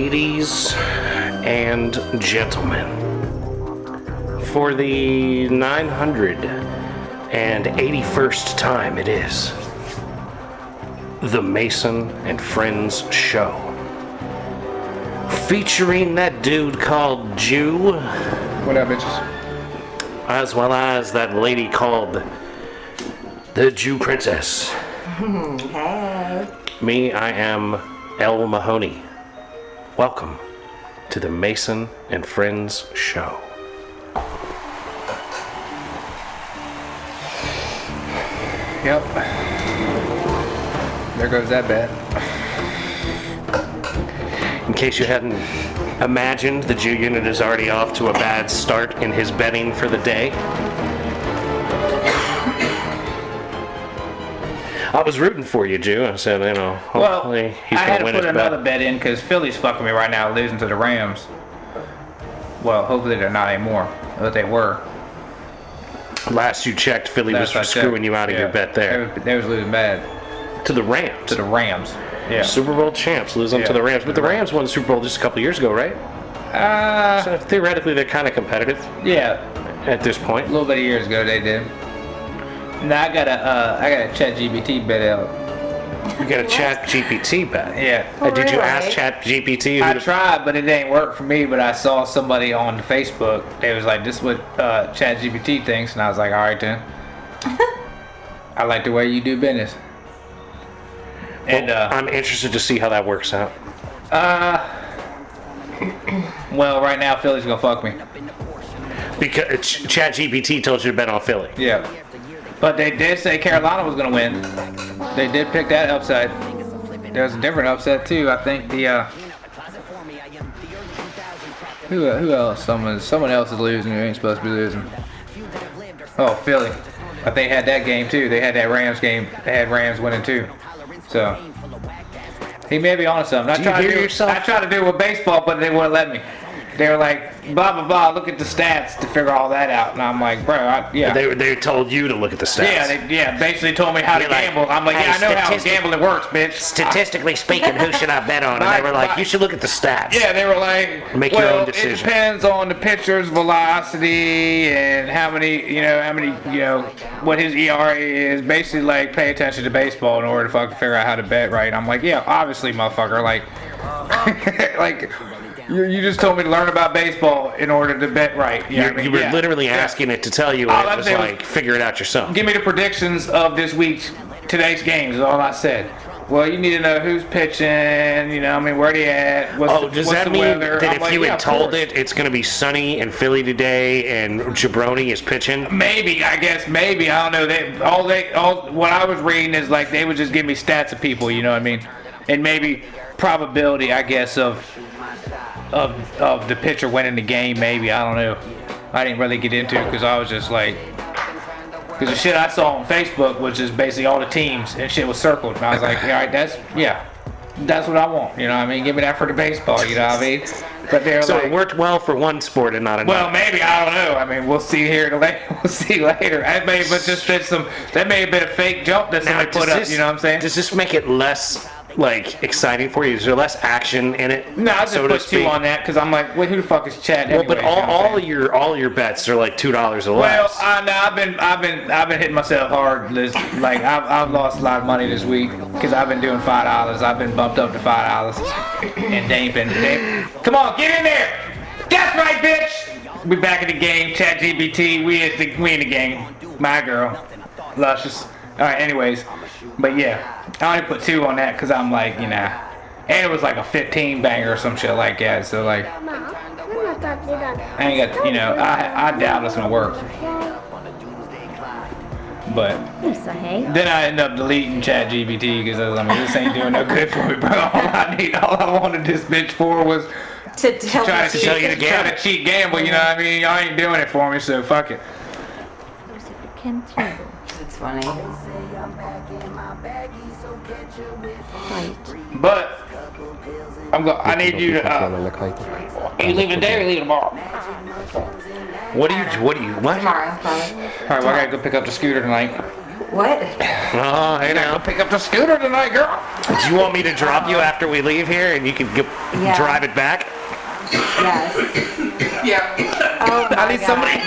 ladies and gentlemen, for the 981st time it is, the Mason and Friends Show, featuring that dude called Jew. What up, bitches? As well as that lady called the Jew Princess. Hey. Me, I am El Mahoney. Welcome to the Mason and Friends Show. Yep. There goes that bet. In case you hadn't imagined, the Jew unit is already off to a bad start in his betting for the day. I was rooting for you, Jew. I said, hopefully he's going to win his bet. I had to put another bet in because Philly's fucking me right now, losing to the Rams. Well, hopefully they're not anymore, but they were. Last you checked, Philly was screwing you out of your bet there. They was losing bad. To the Rams. To the Rams. Yeah. Super Bowl champs losing to the Rams. But the Rams won the Super Bowl just a couple years ago, right? So theoretically, they're kind of competitive. Yeah. At this point. A little bit of years ago, they did. Now I got a Chat GPT bet out. You got a Chat GPT bet? Yeah. Did you ask Chat GPT? I tried, but it didn't work for me. But I saw somebody on Facebook. They was like, "This is what Chat GPT thinks," and I was like, "All right then." I like the way you do business. And I'm interested to see how that works out. Well, right now Philly's gonna fuck me. Because Chat GPT told you to bet on Philly. Yeah. But they did say Carolina was going to win. They did pick that upside. There's a different upset too. I think the who else? Someone else is losing who ain't supposed to be losing. Oh, Philly. But they had that game too. They had that Rams game. They had Rams winning too. So he may be on something. I tried to do it with baseball, but they wouldn't let me. They were like, blah, blah, blah, look at the stats to figure all that out. And I'm like, bro, yeah. They told you to look at the stats. Yeah, basically told me how to gamble. I'm like, I know how gambling works, bitch. Statistically speaking, who should I bet on? And they were like, you should look at the stats. Yeah, they were like, make your own decision. It depends on the pitcher's velocity and how many, what his ERA is. Basically, like, pay attention to baseball in order to fucking figure out how to bet right. I'm like, yeah, obviously, motherfucker. Like, like... You just told me to learn about baseball in order to bet right. You were literally asking it to tell you. It was like, figure it out yourself. Give me the predictions of today's games is all I said. Well, you need to know who's pitching, where they at, does that mean that if you had told it it's going to be sunny in Philly today and Jabroni is pitching? Maybe, I don't know. What I was reading is like they would just give me stats of people, you know what I mean? And maybe probability, I guess, of the pitcher winning the game, maybe. I don't know. I didn't really get into it because I was just like, because the shit I saw on Facebook was just basically all the teams and shit was circled. And I was like, all right, that's what I want. You know what I mean? Give me that for the baseball. You know what I mean? But they're so it worked well for one sport and not another. Well, maybe, I don't know. I mean, we'll see here later. We'll see later. That may have just been that may have been a fake jump that somebody put up. You know what I'm saying? Does this make it less exciting for you? Is there less action in it? No, I just put two on that because I'm like, wait, who the fuck is Chad? Well, but all your bets are like $2 or less. Well, I've been hitting myself hard. Like I've lost a lot of money this week because I've been doing $5. I've been bumped up to $5, and they ain't been. Come on, get in there. That's right, bitch. We back in the game. Chat GPT. We in the game. My girl, luscious. All right. Anyways, but yeah. I only put 2 on that because I'm like, and it was like a 15 banger or some shit like that. So like, I ain't got, I doubt it's gonna work. But then I ended up deleting Chat GPT because I was like, this ain't doing no good for me, bro. All I wanted this bitch for was to try to cheat gamble. You know what I mean? Y'all ain't doing it for me, so fuck it. It's funny. But I need you to. You leave today or leave tomorrow? What? Tomorrow, probably. All right, well, I gotta go pick up the scooter tonight. What? Oh, hey now. Go pick up the scooter tonight, girl. Do you want me to drop you after we leave here and you can drive it back? Yes. Yeah. Oh my I need somebody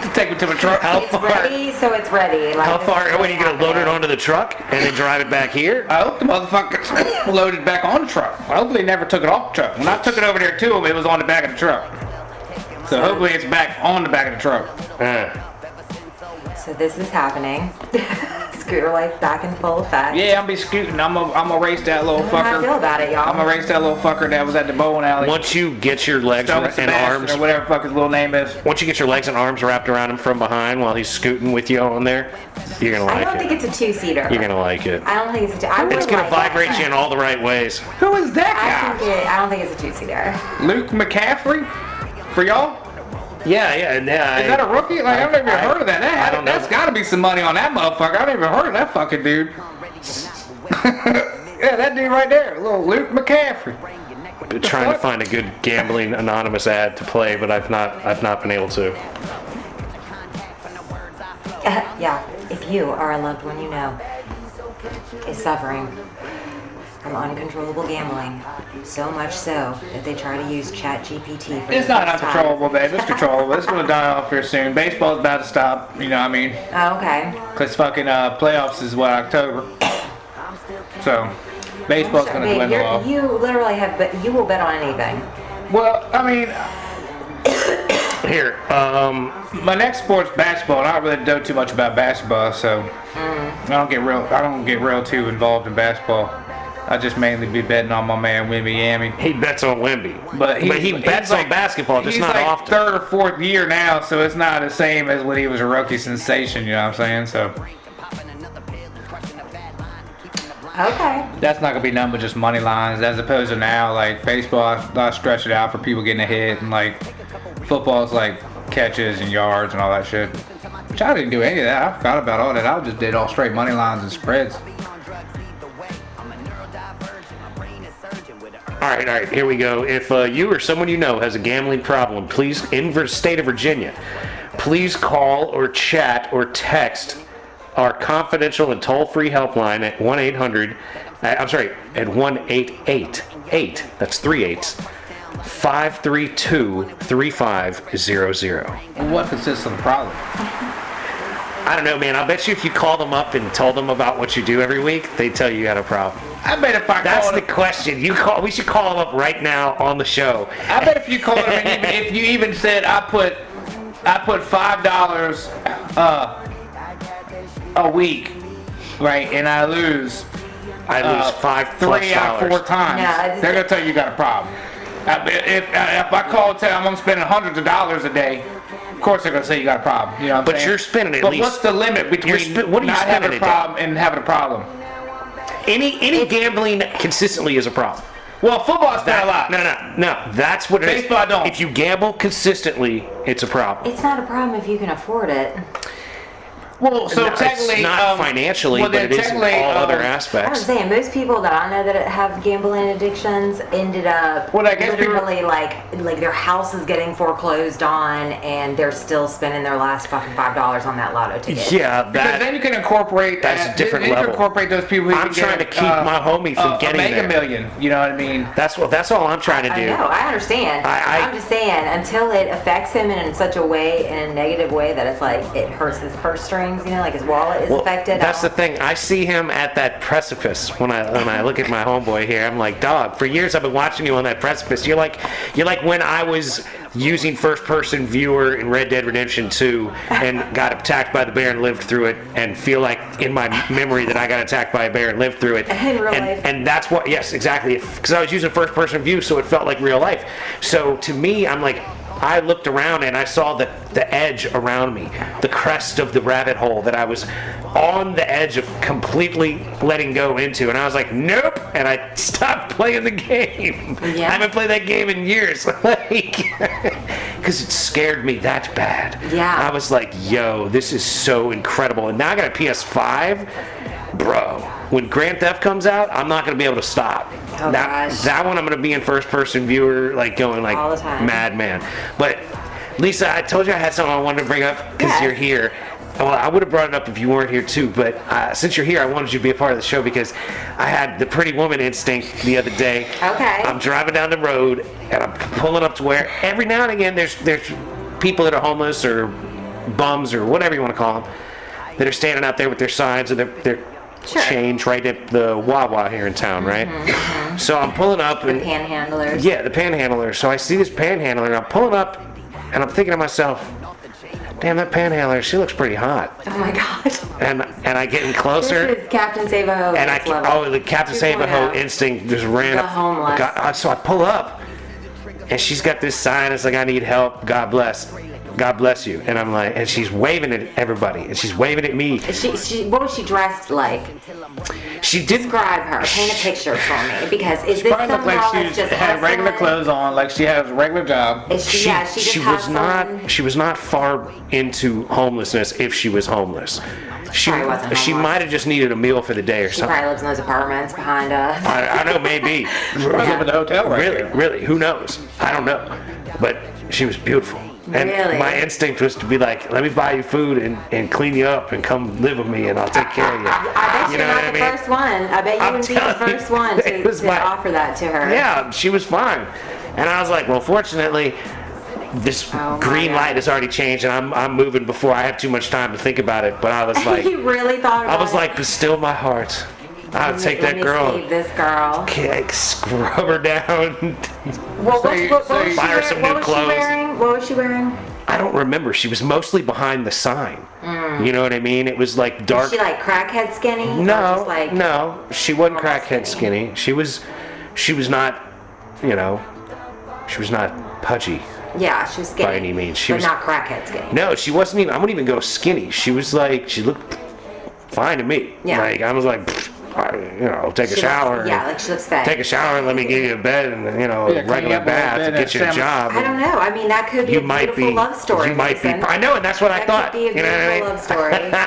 to take me to the truck. How It's far? ready, so it's ready. Like, How this far? is When are you gonna load it onto the truck and then drive it back here? I hope the motherfuckers loaded back on the truck. Hopefully they never took it off the truck. When I took it over there to them, it was on the back of the truck. So hopefully it's back on the back of the truck. So this is happening. Scooter life back in full effect. Yeah, I'm be scooting. I'm gonna race that little I don't know how I feel fucker. about it, y'all. I'm gonna race that little fucker that was at the bowling alley. Once you get your legs Stone and Sebastian arms, or whatever the fuck his little name is. once you get your legs and arms wrapped around him from behind while he's scooting with you on there, you're gonna I like don't it. think it's a two-seater. You're gonna like it. I don't think it's a two. I would It's gonna like vibrate it. you in all the right ways. Who is that guy? I don't think it's a two-seater. Luke McCaffrey? For y'all? Yeah. Is that a rookie? Like, I've never even heard of that. I don't know. That's gotta be some money on that motherfucker. I've never even heard of that fucking dude. Yeah, that dude right there. Little Luke McCaffrey. Been trying to find a good gambling anonymous ad to play, but I've not been able to. Yeah, if you or a loved one you know is suffering from uncontrollable gambling, so much so that they try to use ChatGPT for It's the not first time. uncontrollable, babe. It's controllable. It's gonna die off here soon. Baseball's about to stop. You know what I mean? Oh, okay. Cause fucking playoffs is what, October. So baseball's gonna Babe, dwindle off. you literally have, but you will bet on anything. Well, I mean, Here, my next sport's basketball. And I don't really know too much about basketball, so I don't get real too involved in basketball. I just mainly be betting on my man Wimby Yammy. he bets on Wemby, But he he's bets like- on basketball, just he's not like often. third or fourth year now, so it's not the same as when he was a rookie sensation. You know what I'm saying? So Okay. that's not gonna be nothing but just money lines, as opposed to now like baseball. I stretch it out for people getting a hit, and like football's like catches and yards and all that shit. Which I didn't do any of that. I forgot about all that. I just did all straight money lines and spreads. All right, here we go. If you or someone you know has a gambling problem, please, in the state of Virginia, please call or chat or text our confidential and toll-free helpline at 1-800, at 1-888, that's 3/8, 532-3500. What consists of the problem? I don't know, man. I bet you if you call them up and told them about what you do every week, they'd tell you you had a problem. I bet if I That's called the question. We should call them up right now on the show. I bet if you called him and if you even said I put $5 a week, right, and I lose I lose $5+ 3 out of 4 times, Yeah, they're gonna tell you got a problem. If I call and tell them I'm spending hundreds of dollars a day, of course they're gonna say you got a problem. You know what I'm But saying? you're spending at but least- what's the limit between what are you not spending having a a day? problem and having a problem? Any gambling consistently is a problem. Well, football I spend a lot. No. That's what it is. Baseball, I don't. If you gamble consistently, it's a problem. It's not a problem if you can afford it. Well, so No, technically, it's not financially, but it is in all other I'm aspects. saying most people that I know that have gambling addictions ended up Well, I guess literally like their house is getting foreclosed on, and they're still spending their last fucking $5 on that lotto ticket. Yeah, Because then you can incorporate that's a different then you level. can incorporate those people who I'm can trying get, to keep my homie from getting a mega there. million. You know what I mean? That's all I'm trying to I do. know, I understand. I'm just saying, until it affects him in such a way, in a negative way, that it's like it hurts his purse strings, you know, like his wallet is affected. That's the thing. I see him at that precipice when I look at my homeboy here. I'm like, dog. For years I've been watching you on that precipice. You're like when I was using first-person viewer in Red Dead Redemption 2 and got attacked by the bear and lived through it, and feel like in my memory that I got attacked by a bear and lived through it. In real life. And that's what. Yes, exactly. Because I was using first-person view, so it felt like real life. So to me, I'm like. I looked around and I saw the edge around me, the crest of the rabbit hole that I was on the edge of completely letting go into. And I was like, nope. And I stopped playing the game. Yeah. I haven't played that game in years. Because it scared me that bad. Yeah. I was like, yo, this is so incredible. And now I got a PS5. Bro, when Grand Theft comes out, I'm not going to be able to stop. Oh, gosh. That one I'm going to be in first-person viewer, like going like All the time. madman. But Lisa, I told you I had something I wanted to bring up because Yes. you're here. Well, I would have brought it up if you weren't here too, but since you're here, I wanted you to be a part of the show because I had the pretty woman instinct the other day. Okay. I'm driving down the road and I'm pulling up to where every now and again there's people that are homeless or bums or whatever you want to call them that are standing out there with their signs and their Sure. change right at the Wawa here in town, right? Mm-hmm. So I'm pulling up and Panhandlers. yeah, the panhandler. So I see this panhandler and I'm pulling up and I'm thinking to myself, damn, that panhandler, she looks pretty hot. Oh my God. And I getting closer. This is Captain Save-A-Ho. And the Captain Save-A-Ho 2.0. instinct just ran The up. homeless. So I pull up, and she's got this sign. It's like, I need help. God bless. God bless you. And I'm like, and she's waving at everybody, and she's waving at me. What was she dressed like? She didn't. Describe her. Paint a picture for me. Because is this Probably some looked like girl she that's just had regular hustling? clothes on, like she has a regular job. Is she just She was hustling? not. She was not far into homelessness. If she was homeless, she Probably wasn't she homeless. might have just needed a meal for the day or She something. probably lives in those apartments behind us. I know, maybe. Probably live in the hotel right Really, there. really, who knows? I don't know. But she was beautiful. And Really? my instinct was to be like, let me buy you food and clean you up and come live with me and I'll take care of you. I bet You you're know not what I the mean? first one. I bet you I'm wouldn't be the telling you, first one it was to my- offer that to her. Yeah, she was fine. And I was like, well, fortunately, this Oh my green God. light has already changed and I'm moving before I have too much time to think about it. But I was like, You really thought about I was it? like, but still my heart. I would take that girl, Save this girl. scrub her down. What was she buy her some new clothes. wearing? What was she wearing? I don't remember. She was mostly behind the sign. You know what I mean? It was like dark. Was she like crackhead skinny? Or No, just like, no, she wasn't normal crackhead skinny. She was not, she was not pudgy. Yeah, she was skinny. By any means. She but was- not crackhead skinny. No, she wasn't even. I wouldn't even go skinny. She was like, she looked fine to me. Yeah. Like I was like, pfft, I'll take a She shower. Looks, yeah, like she looks fat. Take a shower and let me give you a bed and clean you regular up a bath little and bit get you a and job. I don't know. I mean, that could be You a might beautiful be. love story. You might be. Mason. I know, and that's what I That thought. could be a You know what I beautiful mean? love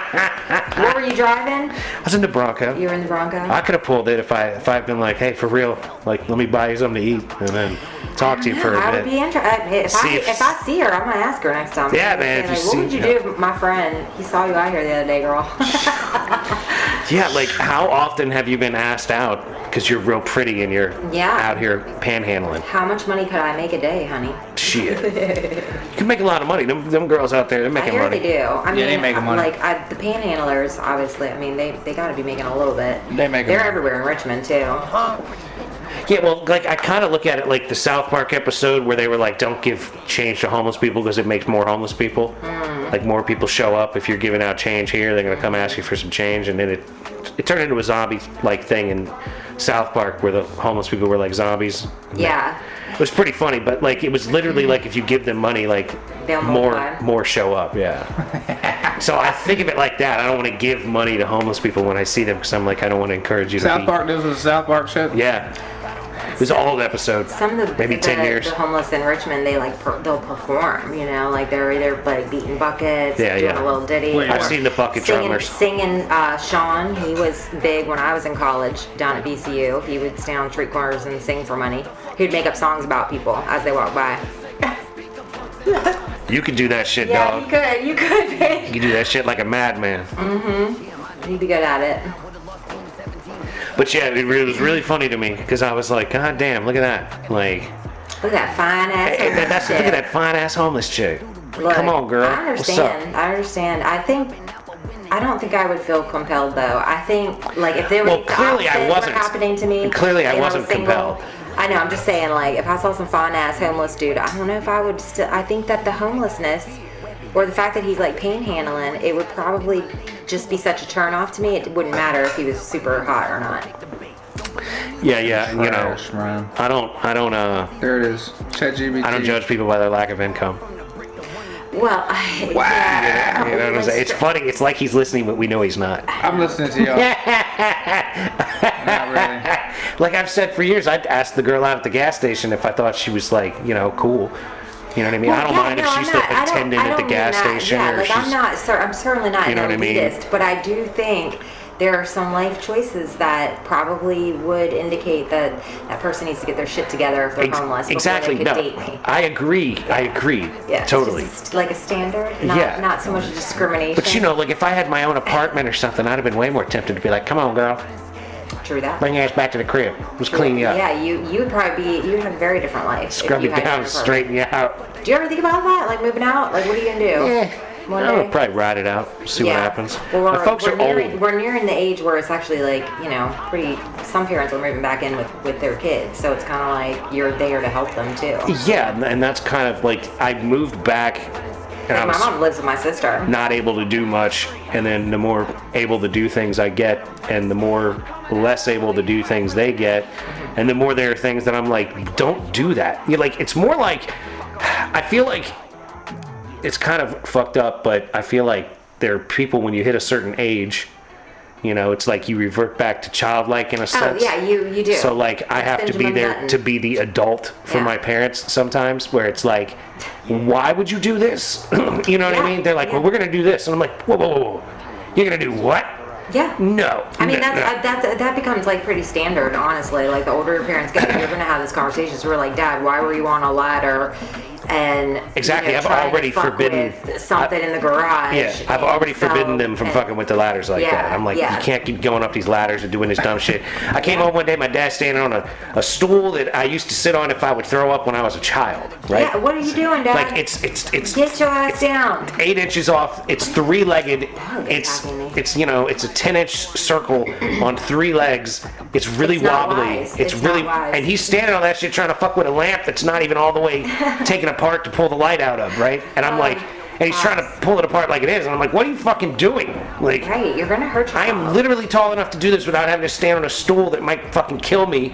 story. What were you driving? I was in the Bronco. You were in the Bronco? I could have pulled it if I'd been like, hey, for real, like let me buy you something to eat and then talk to you for I a would bit. be interested. See If I see her, I'm gonna ask her next time. Yeah, I'm gonna man, say, if you what see- would you do if my friend, he saw you out here the other day, girl? Yeah, like how often have you been asked out because you're real pretty and you're Yeah. out here panhandling? How much money could I make a day, honey? Shit, you can make a lot of money. Them girls out there, they're I making hear money. they do. I mean, they making money. Like the panhandlers, obviously. I mean, they got to be making a little bit. They making They're money. everywhere in Richmond too. Yeah, well, like I kind of look at it like the South Park episode where they were like, "Don't give change to homeless people because it makes more homeless people." Like more people show up if you're giving out change here, they're gonna come ask you for some change, and then it turned into a zombie-like thing in South Park where the homeless people were like zombies. Yeah. It was pretty funny, but like it was literally like if you give them money, like They'll multiply. more show up. Yeah. So I think of it like that. I don't want to give money to homeless people when I see them because I'm like I don't want to encourage you to South be. Park, this was a South Park show? Yeah. It was an old episode. Some of the maybe 10 years. The homeless in Richmond, they like they'll perform. You know, like they're either like beating buckets, Yeah, doing yeah. a little ditty. Wait, or I've seen the bucket singing, drummers. Singing, Sean, he was big when I was in college down at VCU. He would stand on street corners and sing for money. He'd make up songs about people as they walk by. You could do that shit, Yeah, dog. you could, You babe. could do that shit like a madman. You'd be good at it. But yeah, it was really funny to me because I was like, God damn, look at that. Like, Look at that fine ass. hey, homeless look at chick. that fine ass homeless chick. Look, Come on, girl. I What's up? understand. I understand. I don't think I would feel compelled though. I think like if there was Well, clearly I wasn't. happening to me. Clearly I and was wasn't single, compelled. I know. I'm just saying like if I saw some fine ass homeless dude, I don't know if I would still. I think that the homelessness or the fact that he's like panhandling, it would probably just be such a turn off to me. It wouldn't matter if he was super hot or not. Yeah, you know, Trash, man. I don't There it is. ChatGPT. I don't judge people by their lack of income. Well, yeah. You know what I'm saying? It's funny. It's like he's listening, but we know he's not. I'm listening to y'all. Not really. Like I've said for years, I'd ask the girl out at the gas station if I thought she was like, cool. You know what I mean? I don't mind if she's the attendant at the gas station Yeah, or like she's. I'm certainly not You know an what I mean? elitist, but I do think there are some life choices that probably would indicate that that person needs to get their shit together if they're homeless before they could date me. I agree. Yeah, Totally. It's just like a standard, not so much a discrimination. But you know, like if I had my own apartment or something, I'd have been way more tempted to be like, come on, girl. True that. Bring your ass back to the crib. Let's clean you up. Yeah, you would probably be, you would have a very different life. Scrub you down, straighten you out. Do you ever think about that? Like moving out? Like what are you going to do? Yeah. I would probably ride it out, see what happens. Well, the folks are old. We're nearing the age where it's actually like, you know, some parents are moving back in with their kids. So it's kind of like you're there to help them too. Yeah, and that's kind of like, I moved back. And my mom lives with my sister. Not able to do much, and then the more able to do things I get, and the more less able to do things they get, and the more there are things that I'm like, don't do that. You're like, it's more like, I feel like it's kind of fucked up, but I feel like there are people when you hit a certain age, you know, it's like you revert back to childlike in a sense. Oh yeah, you do. So like I have to be there to be the adult for my parents sometimes, where it's like, why would you do this? You know what I mean? They're like, well, we're gonna do this, and I'm like, whoa. You're gonna do what? Yeah. No. I mean, that becomes like pretty standard, honestly. Like the older your parents get, you're gonna have this conversation. So we're like, Dad, why were you on a ladder? And exactly, you know, I've already forbidden something in the garage. Yeah, I've already forbidden them from fucking with the ladders like that. I'm like, you can't keep going up these ladders and doing this dumb shit. I came home one day, my dad's standing on a stool that I used to sit on if I would throw up when I was a child. Right? Yeah, what are you doing, Dad? Like it's get your ass down. 8 inches off. It's 3-legged. It's you know, it's a 10-inch circle on 3 legs. It's really wobbly. It's really, and he's standing on that shit trying to fuck with a lamp that's not even all the way taken apart to pull the light out of, right? And I'm like, and he's trying to pull it apart like it is, and I'm like, what are you fucking doing? Like, right, you're gonna hurt yourself. I am literally tall enough to do this without having to stand on a stool that might fucking kill me.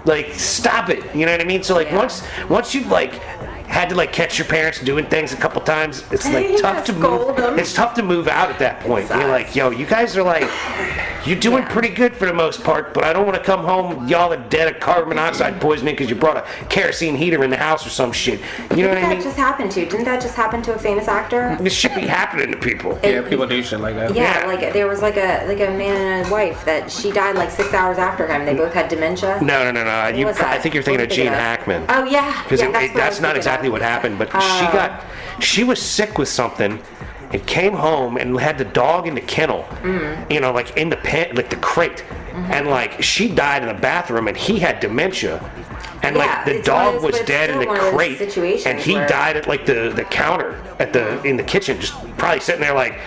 Like, stop it. You know what I mean? So like, once you've like had to like catch your parents doing things a couple times, it's like tough to move. It's tough to move out at that point. You're like, yo, you guys are like, you're doing pretty good for the most part, but I don't want to come home, y'all are dead of carbon monoxide poisoning because you brought a kerosene heater in the house or some shit. You know what I mean? Didn't that just happen to a famous actor? This should be happening to people. Yeah, people do shit like that. Yeah, like there was like a man and a wife that she died like 6 hours after him. They both had dementia. No. I think you're thinking of Gene Hackman. Oh yeah. Because that's not exactly what happened, but she was sick with something and came home and had the dog in the kennel, you know, like in the pen, like the crate, and like she died in the bathroom and he had dementia, and like the dog was dead in the crate, and he died at like the counter in the kitchen, just probably sitting there like,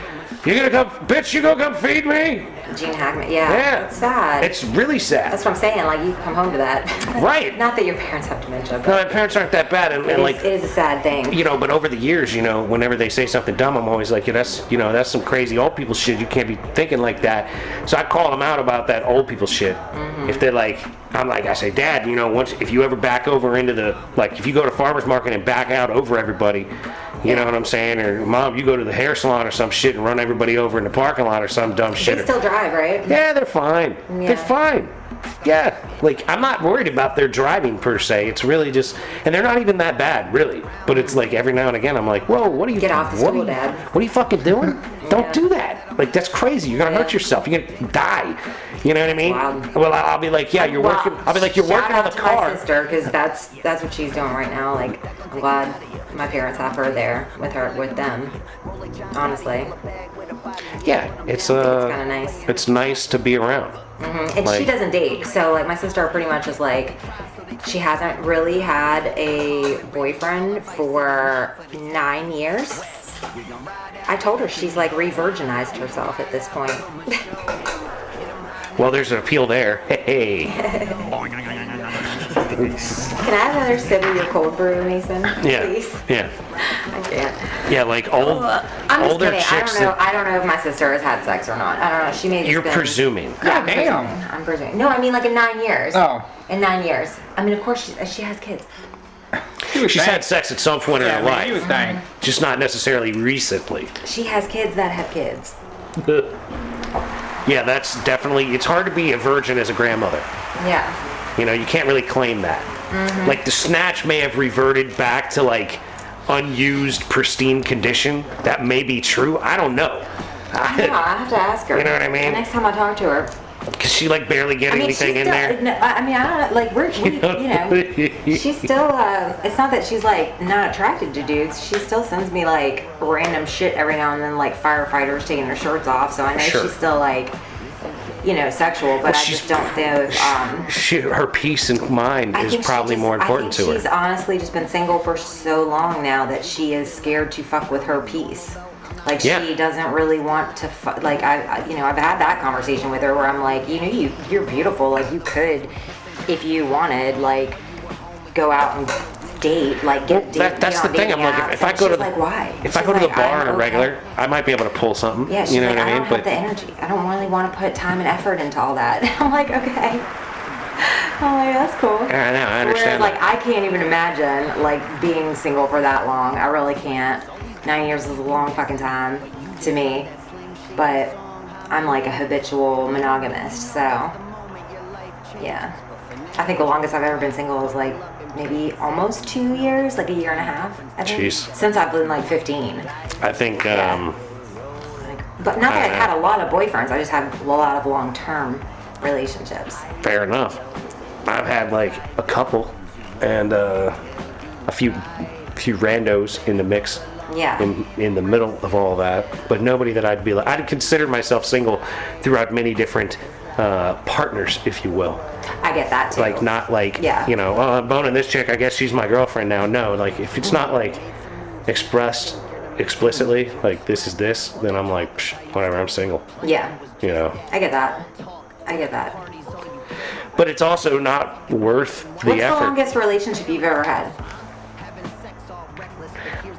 you gonna come, bitch, you gonna come feed me? Gene Hackman, yeah. It's sad. It's really sad. That's what I'm saying, like you come home to that. Right. Not that your parents have dementia, but no, my parents aren't that bad, and like it is a sad thing. You know, but over the years, you know, whenever they say something dumb, I'm always like, yeah, that's some crazy old people shit. You can't be thinking like that. So I call them out about that old people shit. If they're like, I say, Dad, you know, if you ever back over into the, like, if you go to farmer's market and back out over everybody, you know what I'm saying? Or Mom, you go to the hair salon or some shit and run everybody over in the parking lot or some dumb shit. They still drive, right? Yeah, they're fine. Yeah. They're fine. Yeah, like I'm not worried about their driving per se. It's really just, and they're not even that bad, really. But it's like every now and again, I'm like, whoa, what are you? Get off the stool, Dad. What are you fucking doing? Don't do that. Like that's crazy. You're gonna hurt yourself. You're gonna die. You know what I mean? Wow. Well, I'll be like, yeah, you're working. I'll be like, you're working on the car. Shout out to my sister, because that's what she's doing right now. Like, I'm glad my parents have her there with them. Honestly. Yeah, it's kind of nice. It's nice to be around. And like, she doesn't date, so like my sister pretty much is like, she hasn't really had a boyfriend for 9 years. I told her she's like re-virginized herself at this point. Well, there's an appeal there. Hey. Can I have another sip of your cold brew, Mason? Yeah. Please? Yeah. I can't. Yeah, like I'm just older kidding. chicks. I don't know if my sister has had sex or not. I don't know. She may. You're presuming. Yeah, damn. I'm presuming. No, I mean like in 9 years. Oh. In 9 years. I mean, of course she has kids. She's had sex at some point in her life. He was dying. Just not necessarily recently. She has kids that have kids. Yeah, that's definitely. It's hard to be a virgin as a grandmother. Yeah. You know, you can't really claim that. Like the snatch may have reverted back to like unused, pristine condition. That may be true. I don't know. Yeah, I have to ask her. You know what I mean? The next time I talk to her. Cause she like barely get anything she's in still, there. no, I mean, I don't know, like she's still. It's not that she's like not attracted to dudes. She still sends me like random shit every now and then, like firefighters taking their shirts off. So I know Sure. she's still like, sexual, but I just don't think. Her peace of mind I is think probably more important to her. She's honestly just been single for so long now that she is scared to fuck with her peace. Like she doesn't really want to like I've had that conversation with her where I'm like, you're beautiful, like you could, if you wanted, like go out and date, like get that's the thing. I'm like, if I go to why? If I go to the bar on a regular, I might be able to pull something. Yeah, you know what I mean? I don't have the energy. I don't really want to put time and effort into all that. I'm like, okay. I'm like, that's cool. I know, I understand. Whereas, like, I can't even imagine like being single for that long. I really can't. 9 years is a long fucking time to me, but I'm like a habitual monogamist, so yeah. I think the longest I've ever been single is like maybe almost 2 years, like a year and a half, I think. Jeez. Since I've been like 15. I think, But not that I've had a lot of boyfriends, I just had a lot of long-term relationships. fair enough. I've had like a couple and a few randos in the mix. Yeah. In the middle of all that, but nobody that I'd be like, I'd consider myself single throughout many different partners, if you will. I get that too. Like not like, I'm boning this chick, I guess she's my girlfriend now. No, like if it's not like expressed explicitly, like this is this, then I'm like, whatever, I'm single. Yeah. I get that. But it's also not worth the effort. What's the longest relationship you've ever had?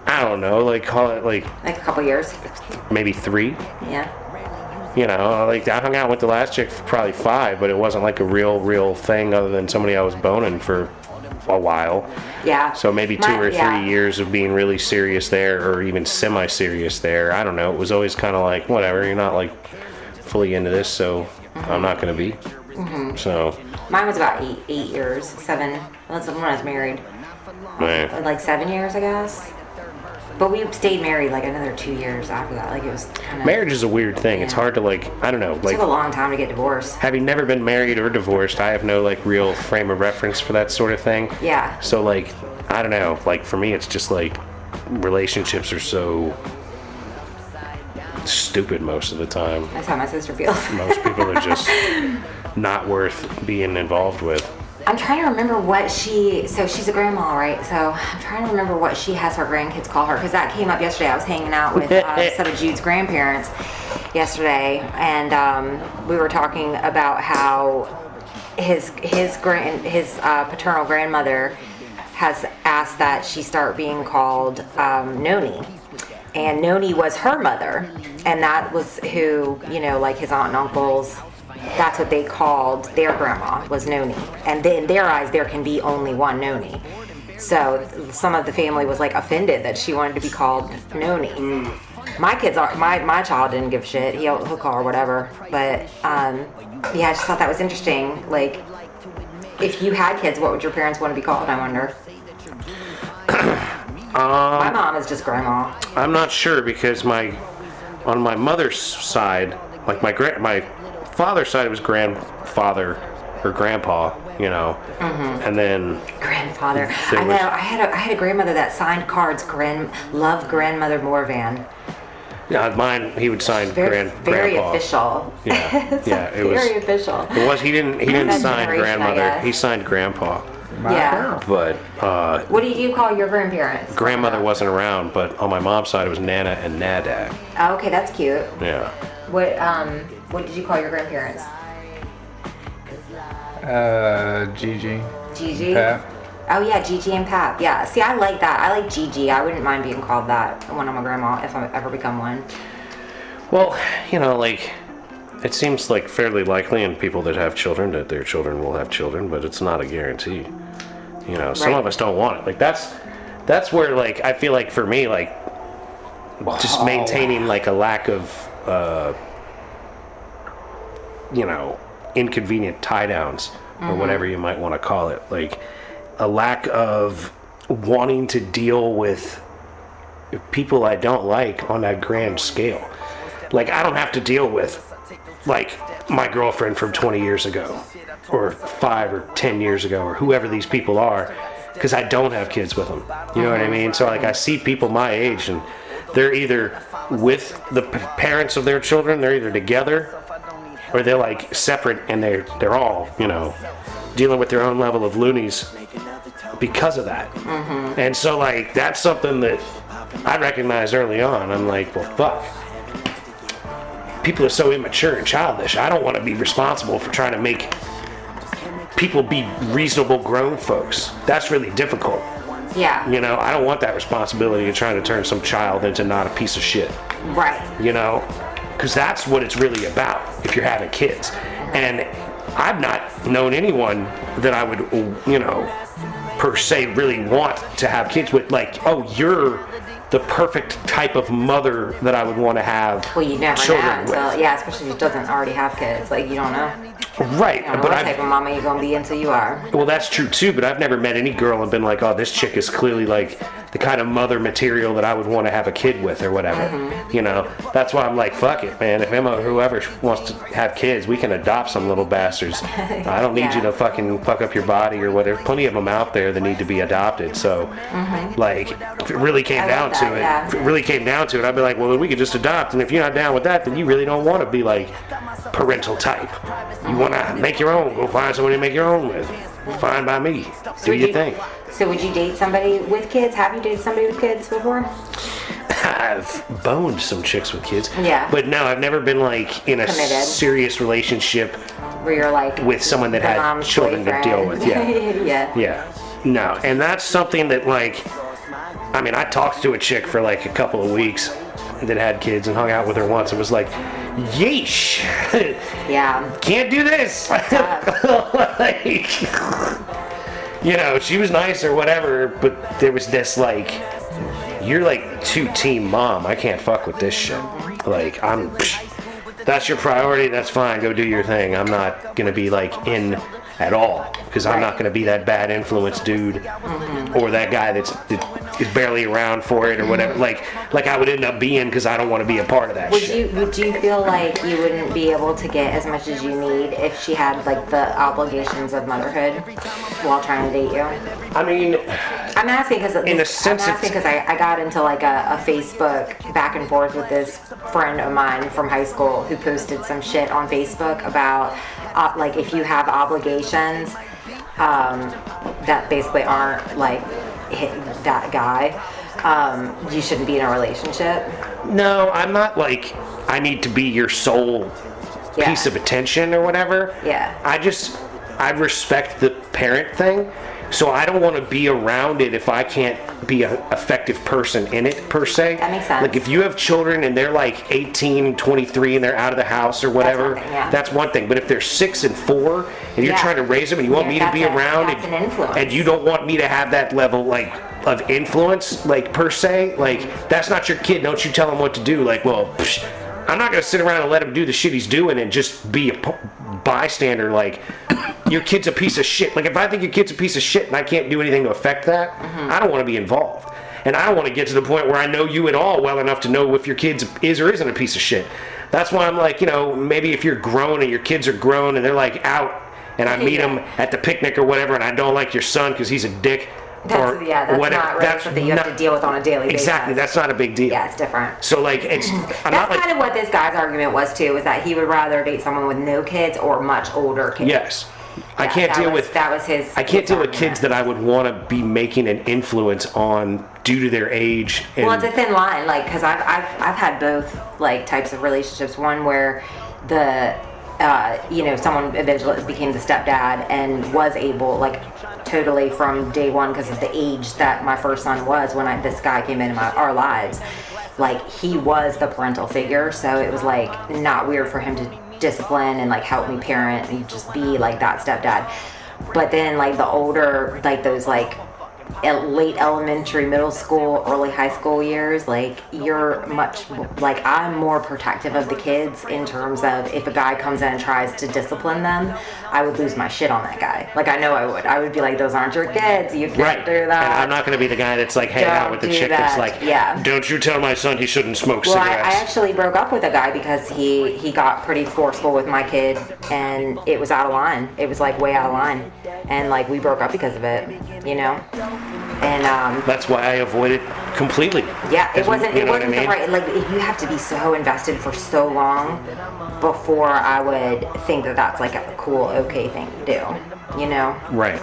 I don't know, like call it like a couple years, maybe 3. Yeah. Like I hung out with the last chick for probably 5, but it wasn't like a real thing other than somebody I was boning for a while. Yeah. So maybe 2 or 3 years of being really serious there, or even semi-serious there. I don't know. It was always kind of like whatever. You're not like fully into this, so I'm not gonna be. So. Mine was about 8 years, 7. When I was married. Man. Like 7 years, I guess. But we stayed married like another 2 years after that. Like it was kind of... Marriage is a weird thing. Yeah. It's hard to like, I don't know. It like, took a long time to get divorced. Having never been married or divorced, I have no like real frame of reference for that sort of thing. Yeah. So like, I don't know. Like for me, it's just like relationships are so stupid most of the time. That's how my sister feels. Most people are just not worth being involved with. I'm trying to remember so she's a grandma, right? So I'm trying to remember what she has her grandkids call her, because that came up yesterday. I was hanging out with some of Jude's grandparents yesterday, and we were talking about how his paternal grandmother has asked that she start being called Noni. And Noni was her mother, and that was who, like his aunt and uncles, that's what they called their grandma, was Noni. And in their eyes, there can be only one Noni. So some of the family was like offended that she wanted to be called Noni. My child didn't give a shit. He'll call her whatever. But I just thought that was interesting. Like, if you had kids, what would your parents want to be called, I wonder? My mom is just grandma. I'm not sure, because on my mother's side, like my father's side was grandfather or grandpa, and then grandfather. I know. I had a grandmother that signed cards. Love grandmother Morvan. Yeah, mine. He would sign very grandpa. Official. Yeah, yeah. It was very official. It was. He didn't sign grandmother. He signed grandpa. Yeah. But what do you call your grandparents? Grandmother wasn't around, but on my mom's side it was Nana and Nada. Oh, okay, that's cute. Yeah. What did you call your grandparents? Gigi. Gigi? Pap. Oh yeah, Gigi and Pap. Yeah. See, I like that. I like Gigi. I wouldn't mind being called that when I'm a grandma, if I ever become one. Well, like, it seems like fairly likely in people that have children that their children will have children, but it's not a guarantee. Some of us don't want it. Like that's where, like, I feel like for me, like, just maintaining like a lack of inconvenient tie downs or whatever you might want to call it, like a lack of wanting to deal with people I don't like on that grand scale. Like, I don't have to deal with, like, my girlfriend from 20 years ago, or 5 or 10 years ago, or whoever these people are, because I don't have kids with them. You know what I mean? So, like, I see people my age, and they're either with the parents of their children, they're either together, or they're, like, separate, and they're all, you know, dealing with their own level of loonies because of that. And so, like, that's something that I recognized early on. I'm like, well, fuck. People are so immature and childish. I don't want to be responsible for trying to make people be reasonable grown folks. That's really difficult. Yeah. You know, I don't want that responsibility of trying to turn some child into not a piece of shit. Right. You know, because that's what it's really about if you're having kids. And I've not known anyone that I would, you know, per se really want to have kids with, like, oh, you're the perfect type of mother that I would want to have Well, you never know children until, with. yeah, especially if she doesn't already have kids. Like, you don't know. Right, You don't know but what type of I've, mama you're going to be until you are. well, that's true too, but I've never met any girl and been like, oh, this chick is clearly like the kind of mother material that I would want to have a kid with or whatever. You know, that's why I'm like, fuck it, man. If Emma or whoever wants to have kids, we can adopt some little bastards. I don't need Yeah. you to fucking fuck up your body or whatever. Plenty of them out there that need to be adopted. So, like, if it really came I down love to that, it, yeah. if it really came down to it, I'd be like, well, we could just adopt. And if you're not down with that, then you really don't want to be like parental type. You want to make your own. Go find somebody to make your own with. Fine by me. Do Would your you- thing. So would you date somebody with kids? Have you dated somebody with kids before? I've boned some chicks with kids. Yeah. But no, I've never been like in a Committed. serious relationship Where you're like with someone that the had mom's children to deal with. Yeah. boyfriend? Yeah. Yeah. No. And that's something that, like, I mean, I talked to a chick for like a couple of weeks that had kids and hung out with her once and was like, yeesh. Yeah. Can't do this. Like, you know, she was nice or whatever, but there was this, like, you're like too team mom. I can't fuck with this shit. Like, that's your priority. That's fine. Go do your thing. I'm not gonna be like in at all because I'm not gonna be that bad influence dude or that guy that is barely around for it or whatever. Like I would end up being because I don't want to be a part of that shit. Would you feel like you wouldn't be able to get as much as you need if she had like the obligations of motherhood while trying to date you? I mean, I'm asking because in a sense, I got into like a Facebook back and forth with this friend of mine from high school who posted some shit on Facebook about like if you have obligations that basically aren't like that guy, you shouldn't be in a relationship. no, I'm not like I need to be your sole Yeah. piece of attention or whatever. Yeah. I respect the parent thing, so I don't want to be around it if I can't be an effective person in it per se. That makes sense. Like if you have children and they're like 18, 23 and they're out of the house or whatever, one thing, yeah. that's one thing. But if they're 6 and 4 and you're Yeah. trying to raise them and you want Yeah, me to be that's around that's an influence. and you don't want me to have that level like of influence like per se, like that's not your kid. Don't you tell him what to do. Like, well, I'm not gonna sit around and let him do the shit he's doing and just be a bystander. Like, your kid's a piece of shit. Like, if I think your kid's a piece of shit and I can't do anything to affect that, I don't want to be involved. And I don't want to get to the point where I know you at all well enough to know if your kid is or isn't a piece of shit. That's why I'm like, you know, maybe if you're grown and your kids are grown and they're like out and I meet them at the picnic or whatever and I don't like your son because he's a dick. That's Or whatever. not really something you have to deal with on a daily basis. Exactly, that's not a big deal. Yeah, it's different. So like, it's I'm That's not like kind of what this guy's argument was too, is that he would rather date someone with no kids or much older kids. yes. I Yeah, can't that deal was- with that was his. I can't his deal with argument. kids that I would want to be making an influence on due to their age. And Well, it's a thin line, like, because I've had both like types of relationships. One where the someone eventually became the stepdad and was able, like, totally from day one because of the age that my first son was when this guy came into our lives. Like, he was the parental figure, so it was like not weird for him to discipline and like help me parent and just be like that stepdad. But then like the older, like those like late elementary, middle school, early high school years, like you're much like I'm more protective of the kids in terms of if a guy comes in and tries to discipline them, I would lose my shit on that guy. Like I know I would be like, those aren't your kids, you can't do that. And I'm not going to be the guy that's like hanging out with the chick that's like, don't you tell my son he shouldn't smoke cigarettes. I actually broke up with a guy because he got pretty forceful with my kid, and it was out of line. It was like way out of line, and like we broke up because of it, you know. And that's why I avoid it completely. Yeah, it wasn't the right, like you have to be so invested for so long before I would think that that's like a cool, okay thing to do, you know. Right.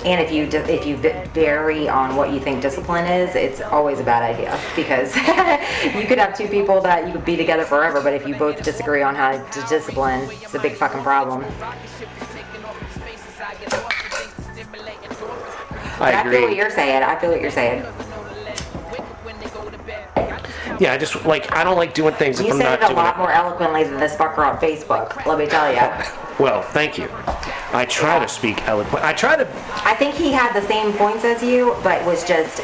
And if you vary on what you think discipline is, it's always a bad idea, because you could have two people that you could be together forever, but if you both disagree on how to discipline, it's a big fucking problem. I feel what you're saying. Yeah, I just like, I don't like doing things if I'm not doing it. You said it a lot more eloquently than this fucker on Facebook, let me tell you. Well, thank you. I try to speak eloquent. I think he had the same points as you, but was just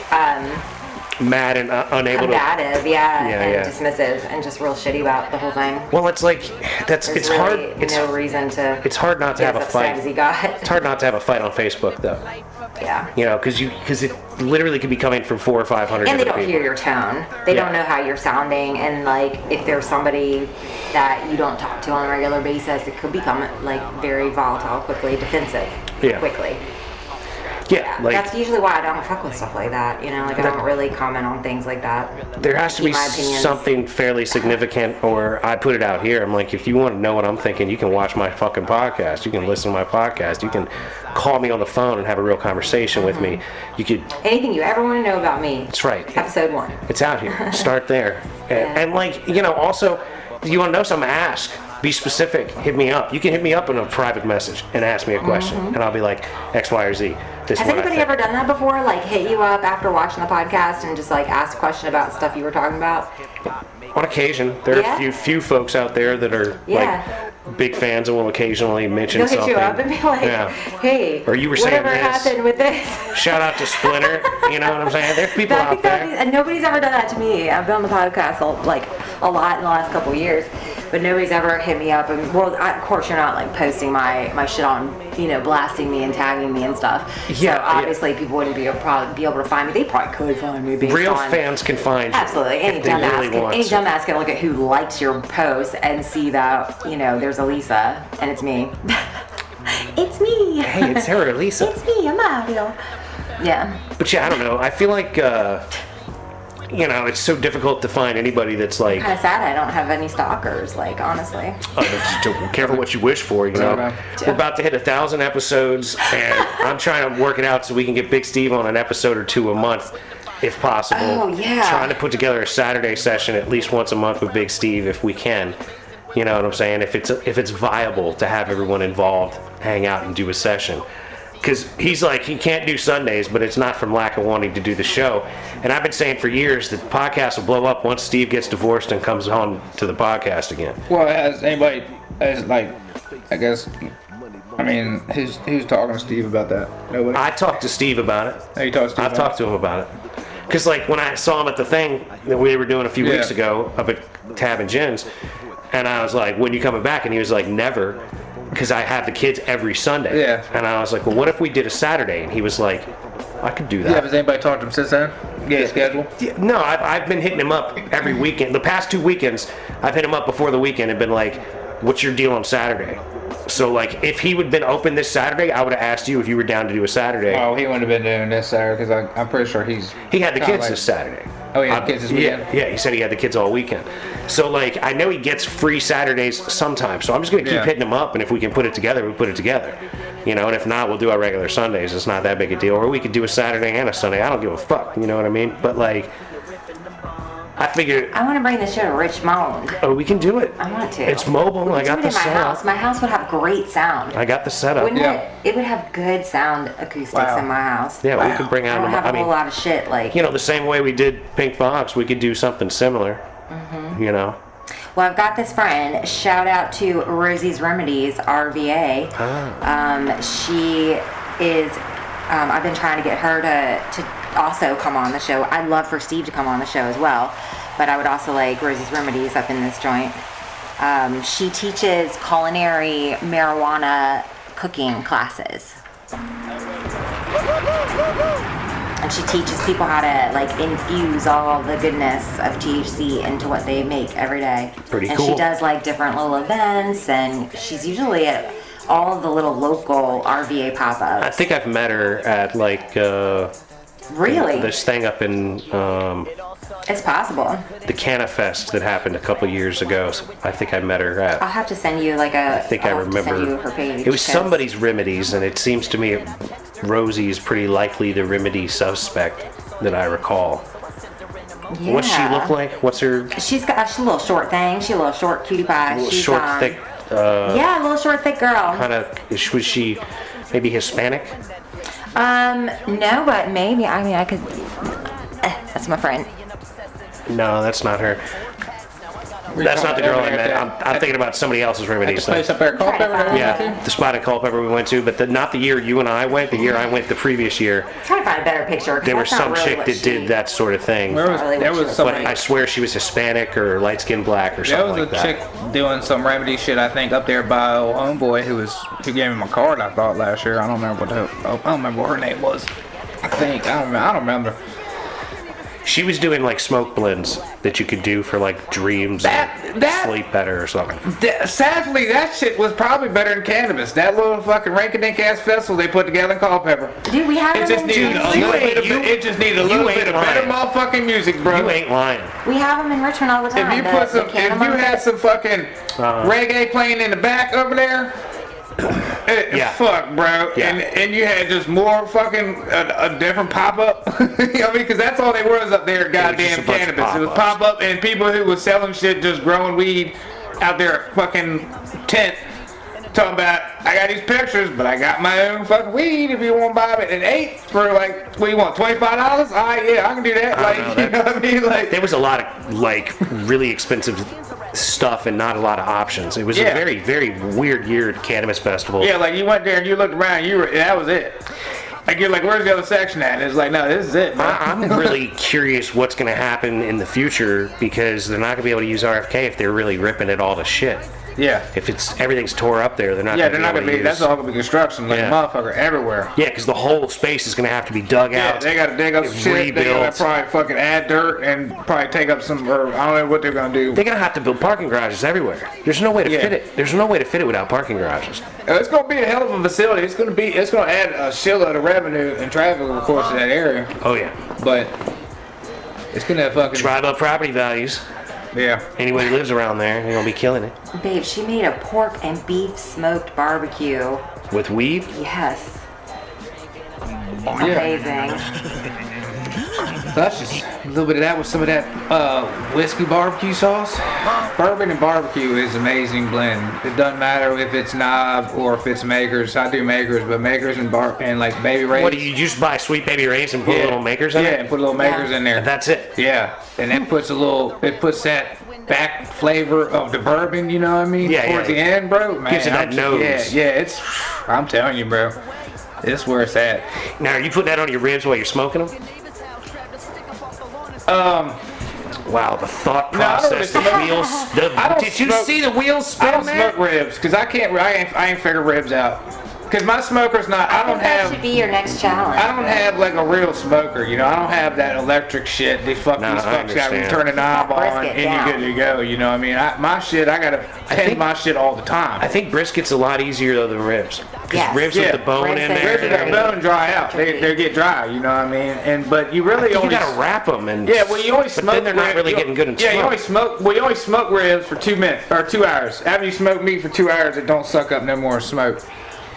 mad and unable combative, and dismissive, and just real shitty about the whole thing. Well, it's like it's really hard. It's no reason to. It's hard not to have a fight. It's hard not to have a fight on Facebook, though. Yeah. You know, because it literally could be coming from 400 or 500. And they don't hear your tone. They don't know how you're sounding, and like if there's somebody that you don't talk to on a regular basis, it could become like very volatile, quickly defensive. Quickly. Yeah, like, that's usually why I don't fuck with stuff like that, you know, like I don't really comment on things like that. There has to be something fairly significant, or I put it out here. I'm like, if you want to know what I'm thinking, you can watch my fucking podcast. You can listen to my podcast. You can call me on the phone and have a real conversation with me. You could... Anything you ever want to know about me. That's right. Episode 1. It's out here. Start there. And like, you know, also, you want to know something, ask. Be specific. Hit me up. You can hit me up in a private message and ask me a question, and I'll be like, X, Y, or Z. Has anybody ever done that before? Like hit you up after watching the podcast and just like ask a question about stuff you were talking about? On occasion. There are a few folks out there that are like big fans and will occasionally mention something. They'll hit you up and be like, hey, or you were saying whatever happened with this? Shout out to Splinter. You know what I'm saying? There's people out there. And nobody's ever done that to me. I've been on the podcast like a lot in the last couple of years, but nobody's ever hit me up. And well, of course you're not like posting my shit on, you know, blasting me and tagging me and stuff. So obviously people wouldn't be able to find me. They probably could find me. Real fans can find you. Absolutely. Any dumbass can look at who likes your post and see that, you know, there's Elisa and it's me. It's me. Hey, it's her, Elisa. It's me. I'm out here. Yeah. But yeah, I don't know. I feel like you know, it's so difficult to find anybody that's like... Kind of sad I don't have any stalkers, like, honestly. Careful what you wish for, you know. We're about to hit 1,000 episodes, and I'm trying to work it out so we can get Big Steve on an episode or two a month, if possible. Oh, yeah. Trying to put together a Saturday session at least once a month with Big Steve, if we can. You know what I'm saying? If it's viable to have everyone involved, hang out and do a session. Because he's like, he can't do Sundays, but it's not from lack of wanting to do the show. And I've been saying for years that the podcast will blow up once Steve gets divorced and comes on to the podcast again. Well, has anybody, like, I guess, I mean, who's talking to Steve about that? Nobody? I talked to Steve about it. Oh, you talked to Steve? I've talked to him about it. Because, like, when I saw him at the thing that we were doing a few weeks ago up at Tab and Jen's, and I was like, when you coming back? And he was like, never. Because I have the kids every Sunday. Yeah. And I was like, well, what if we did a Saturday? And he was like, I could do that. Yeah, has anybody talked to him since then? Get a schedule? Yeah, no, I've been hitting him up every weekend. The past 2 weekends, I've hit him up before the weekend and been like, what's your deal on Saturday? So, like, if he would have been open this Saturday, I would have asked you if you were down to do a Saturday. Oh, he wouldn't have been doing this Saturday because I'm pretty sure he had the kids this Saturday. Oh, he had the kids this weekend? Yeah, he said he had the kids all weekend. So, like, I know he gets free Saturdays sometimes, so I'm just going to keep hitting him up, and if we can put it together, we put it together. You know, and if not, we'll do our regular Sundays. It's not that big a deal. Or we could do a Saturday and a Sunday. I don't give a fuck, you know what I mean? But, like, I figured... I want to bring this show to Richmond. Oh, we can do it. I want to. It's mobile. I got the setup. My house would have great sound. I got the setup. Wouldn't it? It would have good sound acoustics in my house. Yeah, we could bring out... I don't have a whole lot of shit, like... You know, the same way we did Pink Fox, we could do something similar. Mm-hmm. You know? Well, I've got this friend. Shout out to Rosie's Remedies, RVA. She is I've been trying to get her to also come on the show. I'd love for Steve to come on the show as well, but I would also like Rosie's Remedies up in this joint. She teaches culinary marijuana cooking classes. And she teaches people how to like infuse all the goodness of THC into what they make every day. Pretty and cool. She does like different little events, and she's usually at all of the little local RVA pop-ups. I think I've met her at like Really? this thing up in It's possible. the CannaFest that happened a couple years ago. So I think I met her I'll at. have to send you like a. I think I remember. Send you her page. It was because- somebody's Remedies, and it seems to me Rosie is pretty likely the remedy suspect that I recall. Yeah. What's she look like? What's her She's a little short thing. She's a little short cutie pie. little She's, short, thick, yeah, a little short, thick girl. kind of? Was she maybe Hispanic? No, but maybe. I mean, I could. That's my friend. No, that's not her. That's not the girl I met. I'm thinking about somebody else's Remedies. Place up there, Culpeper. Yeah, the spot in Culpeper we went to, but not the year you and I went. The year I went, the previous year, Try to find a better picture. 'Cause there was that's not some really chick what that she- did that sort of thing. There was But somebody. I swear she was Hispanic or light skinned black or There something was like a chick that. doing some remedy shit, I think, up there by old homeboy who gave me my card, I thought, last year. I don't remember I don't remember what her name was. I think. I don't remember. She was doing like smoke blends that you could do for like dreams and That- sleep better or something. Sadly, that shit was probably better than cannabis. That little fucking rank-a-dink ass festival they put together in Culpeper. Dude, we have It them just in needed a Richmond. little bit of it just needed a little bit of better motherfucking music, bro. You ain't lying. We have them in Richmond all the time. If you The- put some, the if you Canna had some fucking reggae playing in the back over there, Yeah. fuck, bro. Yeah. And you had just more fucking a different pop up. You know what I mean? Because that's all they was up there. just Goddamn a bunch of cannabis. It was pop-ups. pop up and people who was selling shit, just growing weed out there at fucking tent. Talking about, I got these pictures, but I got my own fucking weed if you want to buy it. And 8 for like, what do you want, $25? Alright, yeah, I can do that. I Like, don't know, you know what I mean? Like, There was a lot of like really expensive stuff and not a lot of options. It was Yeah. a very, very weird year at Cannabis Festival. yeah, like you went there and you looked around, that was it. Like, you're like, where's the other section at? And it's like, no, this is it, man. I'm really curious what's going to happen in the future because they're not going to be able to use RFK if they're really ripping it all to shit. Yeah. If everything's tore up there, they're not. Yeah, gonna they're not be gonna able be. to That's use- all gonna be construction, like Yeah. a motherfucker everywhere. Yeah, because the whole space is going to have to be dug Yeah, out. they gotta dig up some shit. They gotta rebuilt. probably fucking add dirt and probably take up some. Or I don't know what they're gonna do. They're going to have to build parking garages everywhere. There's no way to Yeah. fit it. There's no way to fit it without parking garages. It's gonna be a hell of a facility. It's gonna add a shitload of revenue and traffic, of course, to that area. Oh yeah. But it's gonna fucking Drive up property values. yeah. Anybody who lives around there, they're going to be killing it. Babe, she made a pork and beef smoked barbecue. With weed? Yes. Yeah. Amazing. That's just a little bit of that with some of that whiskey barbecue sauce. Bourbon and barbecue is amazing blend. It doesn't matter if it's Knob or if it's Makers. I do Makers, but Makers and like Baby Ray's. What do you just buy Sweet Baby Ray's and put little makers in Yeah, it? and put little makers Yeah. in there. And that's it. Yeah, and it puts that back flavor of the bourbon, you know what I mean? Yeah, Towards yeah. the end, bro. Man, Gives it that nose. Yeah, it's. I'm telling you, bro. It's where it's at. Now, are you putting that on your ribs while you're smoking them? Wow, the thought No, I don't process, really the smoke- wheels. I don't Did you smoke- see the wheels spin, I don't man? smoke ribs because I can't. I ain't figure ribs out. Because my smoker's not. I don't That have. should be your next challenge. I don't have like a real smoker, you know. I don't have that electric shit. These No, fucks I got to understand. turn a knob That on brisket and down. you're good to go. You know what I mean? My shit, I gotta tend think- my shit all the time. I think brisket's a lot easier though than ribs. Because Yes. ribs Yeah. with the bone Ribs in are there. Ribs with that very- bone dry out. They get dry. You know what I mean? But you really You only. gotta wrap them and. Yeah, well, you always but smoke. then they're not ribs- really getting good in Yeah, you smoke. always smoke. Well, you always smoke ribs for 2 minutes or 2 hours. After you smoke meat for 2 hours, it don't suck up no more smoke.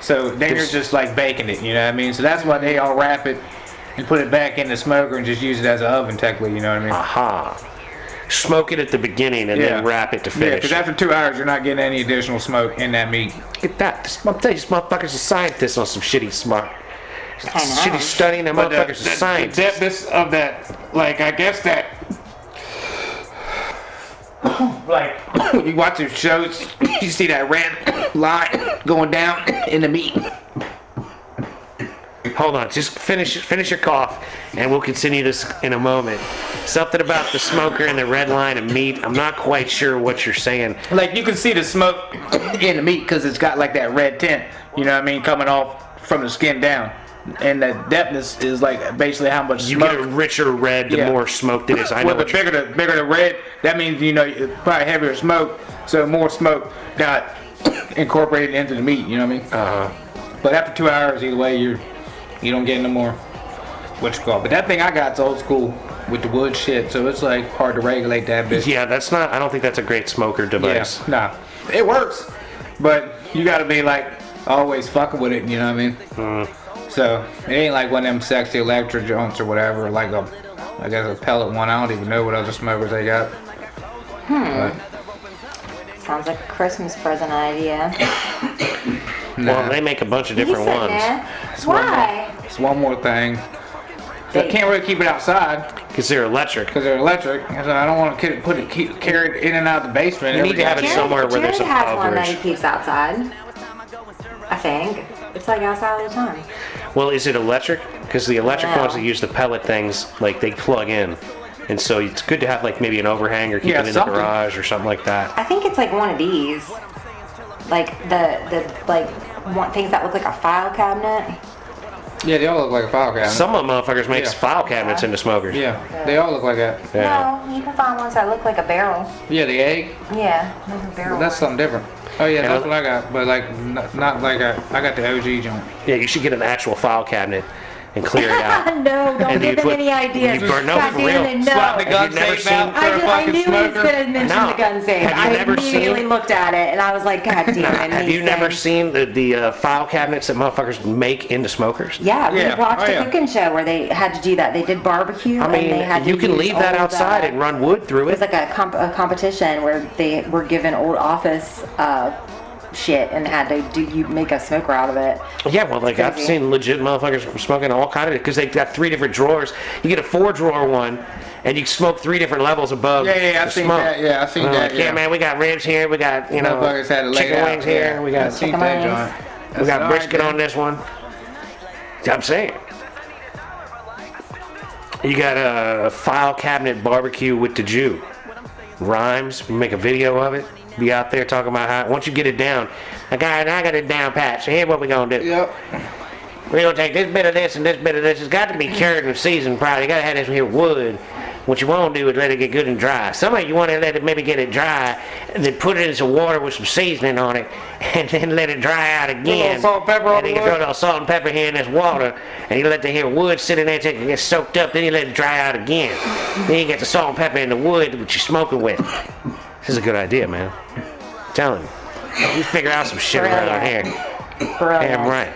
So then you're just like baking it. You know what I mean? So that's why they all wrap it and put it back in the smoker and just use it as an oven technically. You know what I mean? Aha. Smoke it at the beginning and then wrap it to Yeah, finish. because after 2 hours, you're not getting any additional smoke in that meat. Look at that. I'm telling you, this motherfucker's a scientist on some shitty smart. I know. Shitty studying, that But motherfucker's a the scientist. depthness of that, like, I guess that, like, when you watch the shows, you see that red line going down in the meat. Hold on, just finish your cough, and we'll continue this in a moment. Something about the smoker and the red line of meat. I'm not quite sure what you're saying. Like you can see the smoke in the meat because it's got like that red tint. You know what I mean? Coming off from the skin down, and the depthness is like basically how much You smoke. get a richer red the more smoked it is. I know. Well, the what you're- bigger the red, that means probably heavier smoke. So more smoke got incorporated into the meat. You know what I mean? But after 2 hours, either way, you don't get no more. What you call? But that thing I got's old school with the wood shit, so it's like hard to regulate that bitch. Yeah, that's not. I don't think that's a great smoker device. Yeah, nah, it works, but you gotta be like always fucking with it. You know what I mean? So it ain't like one of them sexy electric joints or whatever, like I guess a pellet one. I don't even know what other smokers they got. But, Sounds like a Christmas present idea. Well, they make a bunch of different You said ones. that. It's one Why? It's one more thing. I can't really keep it outside Because they're electric. because they're electric, and so I don't want to carry it in and out of the basement. You need to have it somewhere where there's some Jared has one that coverage. he keeps outside. I think. It's like outside all the time. Well, is it electric? Because the electric No. ones that use the pellet things, like they plug in. And so it's good to have like maybe an overhang or keep Yeah, it in something. the garage or something like that. I think it's like one of these. Like the things that look like a file cabinet. Yeah, they all look like a file cabinet. Some of them motherfuckers make Yeah. file cabinets into smokers. Yeah, they all look like that. Yeah. No, you can find ones that look like a barrel. Yeah, the egg. Yeah, like a barrel. That's something different. Oh yeah, that's Yeah. what I got. But like, not like I got the OG joint. Yeah, you should get an actual file cabinet and clear it out. No, don't And give you him put- any ideas. you burn- no, God for damn real. it, no. Swap the gun Have you never safe out seen- for a I fucking knew he was smoker. going to mention No. the gun safe. Have you I never immediately seen- looked at it and I was like, God damn it. Have he's you never saying- seen the file cabinets that motherfuckers make into smokers? Yeah, we Yeah. watched Oh, a yeah. cooking show where they had to do that. They did barbecue I and they mean, had to you can use leave that old, outside and run wood through It was it. like a competition where they were given old office shit and had to you make a smoker out of it. Yeah, well, like I've crazy. seen legit motherfuckers smoking all kind of, because they got 3 different drawers. You get a 4-drawer one, and you smoke 3 different levels above. Yeah, the I've seen smoke. that. Yeah, I've seen And I'm that. like, yeah, man, we got ribs here. We got Motherfuckers had to lay chicken it out. wings here. Yeah. We I got seen Chicken that wings. joint. we That's got all brisket right, on this one. I'm saying. You got a file cabinet barbecue with the Jew. Rhymes. We make a video of it. Be out there talking about how once you get it down. I got it down pat. So here's what we're gonna do. Yep. We're gonna take this bit of this and this bit of this. It's got to be cured and seasoned probably. You gotta have this here wood. What you want to do is let it get good and dry. Some of you want to let it maybe get it dry, and then put it in some water with some seasoning on it, and then let it dry out again. salt and pepper on and then the you can throw wood? a little salt and pepper here in this water, and you let the here wood sit in there till it gets soaked up. Then you let it dry out again. Then you get the salt and pepper in the wood that you're smoking with. This is a good idea, man. I'm telling you. You figure out some shit around here. Brilliant. Damn right.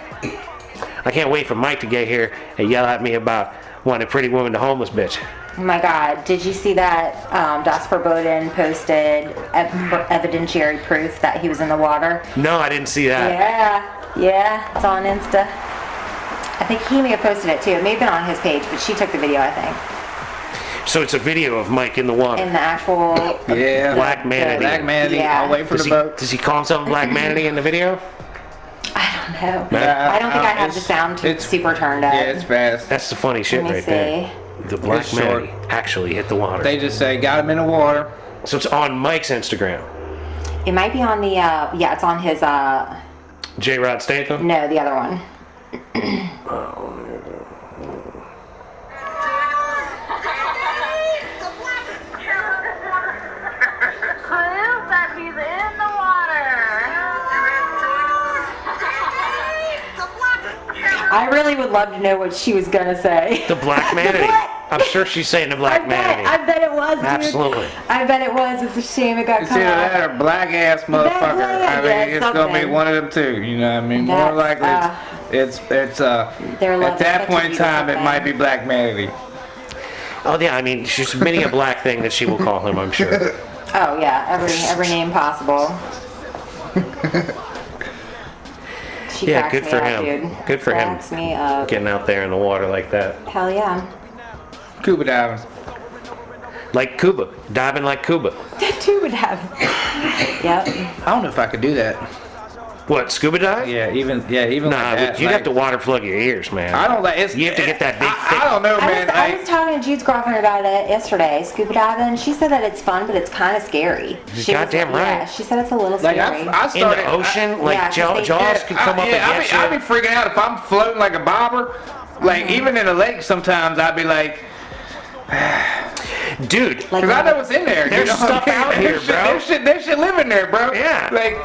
I can't wait for Mike to get here and yell at me about wanting a pretty woman to homeless bitch. Oh my God, did you see that Das Verboten posted evidentiary proof that he was in the water? No, I didn't see that. Yeah, it's on Insta. I think he may have posted it too. It may have been on his page, but she took the video, I think. So it's a video of Mike in the water. In the actual... Yeah. Black manatee. Black manatee. Yeah. Away from Does the he, boat. does he call himself a black manatee in the video? I don't know. Yeah, I don't think I have the it's- sound it's- super turned up. Yeah, it's fast. That's the funny shit Let me right there. see. The black It's short. manatee actually hit the water. They just say got him in the water. So it's on Mike's Instagram. It might be on the, yeah, it's on his, J. Rod Stanton? no, the other one. Prove that he's in the water. I really would love to know what she was gonna say. The black manatee. black- I'm sure she's saying the black manatee. I bet it was, dude. Absolutely. I bet it was. It's a shame it got It's cut either off. that or black ass motherfucker. black, I mean, yeah, it's gonna be something. one of them two. You know what I mean? More That's, likely, it's Their love at is that such a point in time, beautiful it might thing. be black manatee. Oh yeah, I mean she's many a black thing that she will call him, I'm sure. Oh yeah, every name possible. She Yeah, cracks good me for up, him. Dude. Good for him. Cracks me up. Getting out there in the water like that. Hell yeah. Scuba diving. Like Cuba. Diving like Cuba. That too would have. Yep. I don't know if I could do that. What, scuba dive? Yeah, even Nah, like that. but you'd have to water plug your ears, man. I don't like. You have to get that big thick. I don't know, man. I was talking to Jude's girlfriend about it yesterday, scuba diving. She said that it's fun, but it's kind of scary. Goddamn right. Yeah, she said it's a little like scary. I in started, the ocean, like yeah, 'cause Jaws could come up and get you. I'd be freaking out if I'm floating like a bobber. Like even in the lake, sometimes I'd be like, dude. Like, because I know what's in there. There's stuff out here, bro. There's shit living there, bro. Yeah. Like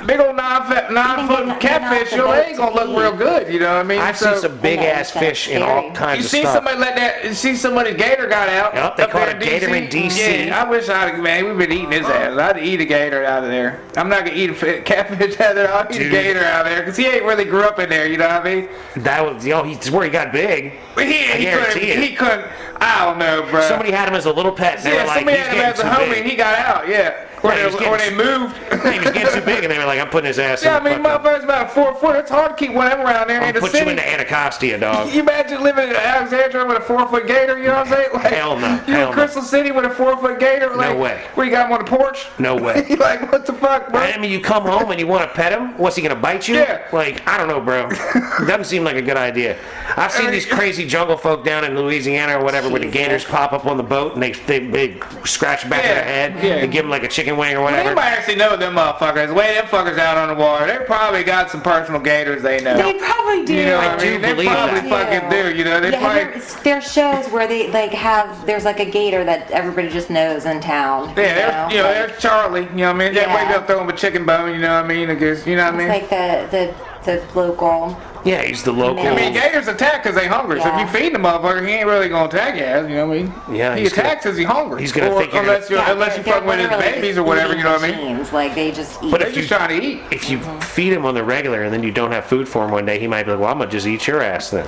big old 9-foot catfish, your ain't gonna look real good. You know what I mean? I've seen some big ass fish in all kinds You of see stuff. somebody let that? You see somebody's gator got out? Yep, they up caught there a gator in DC. Yeah, I wish I'd, man, we've been eating his ass. I'd eat a gator out of there. I'm not gonna eat a catfish out of there. I'll eat a gator out of there because he ain't really grew up in there. You know what I mean? That was, he's where he got big. But I guarantee it. he couldn't. I don't know, bro. Somebody had him as a little pet. And they were like, somebody he's had him getting as a too homie big. and he got out. Yeah. Or they moved. He was getting too big, and they were like, I'm putting his ass Yeah, I in the mean, fucking- motherfucker's about 4 foot. It's hard to keep one of them around there I'll in the put city. you into Anacostia, dog. You imagine living in Alexandria with a 4-foot gator, you know what I'm saying? Like, Hell no, You hell in no. Crystal City with a 4-foot gator? Like, way. Where you got him on the porch? No way. You like, what the fuck, bro? I mean, you come home and you want to pet him? What's he going to bite you? Yeah. Like, I don't know, bro. It doesn't seem like a good idea. I've seen these crazy jungle folk down in Louisiana or whatever where the gators pop up on the boat and they scratch the back of their head and give them like a chicken wing or whatever. Anybody actually know them motherfuckers? The way them fuckers out on the water, they probably got some personal gators they know. They probably do. You know what I I do mean? They believe probably that. fucking do, you know? They Yeah, probably... there's shows where they like have there's like a gator that everybody just knows in town. Yeah, there's Charlie, you know what I mean? Everybody go throw him a chicken bone, you know what I mean? I guess, you know what I mean? It's like the local. Yeah, he's the local. I mean, gators attack because they hungry. So if Yeah. you feed the motherfucker, he ain't really gonna attack you. You know what I mean? Yeah, he he's attacks because he's hungry. he's gonna think you're unless gonna- unless you fuck with his babies or whatever. You know what I mean? Machines, like they just eat. But They're if just you- trying to eat. If you feed him on the regular and then you don't have food for him one day, he might be like, well, I'm going to just eat your ass then.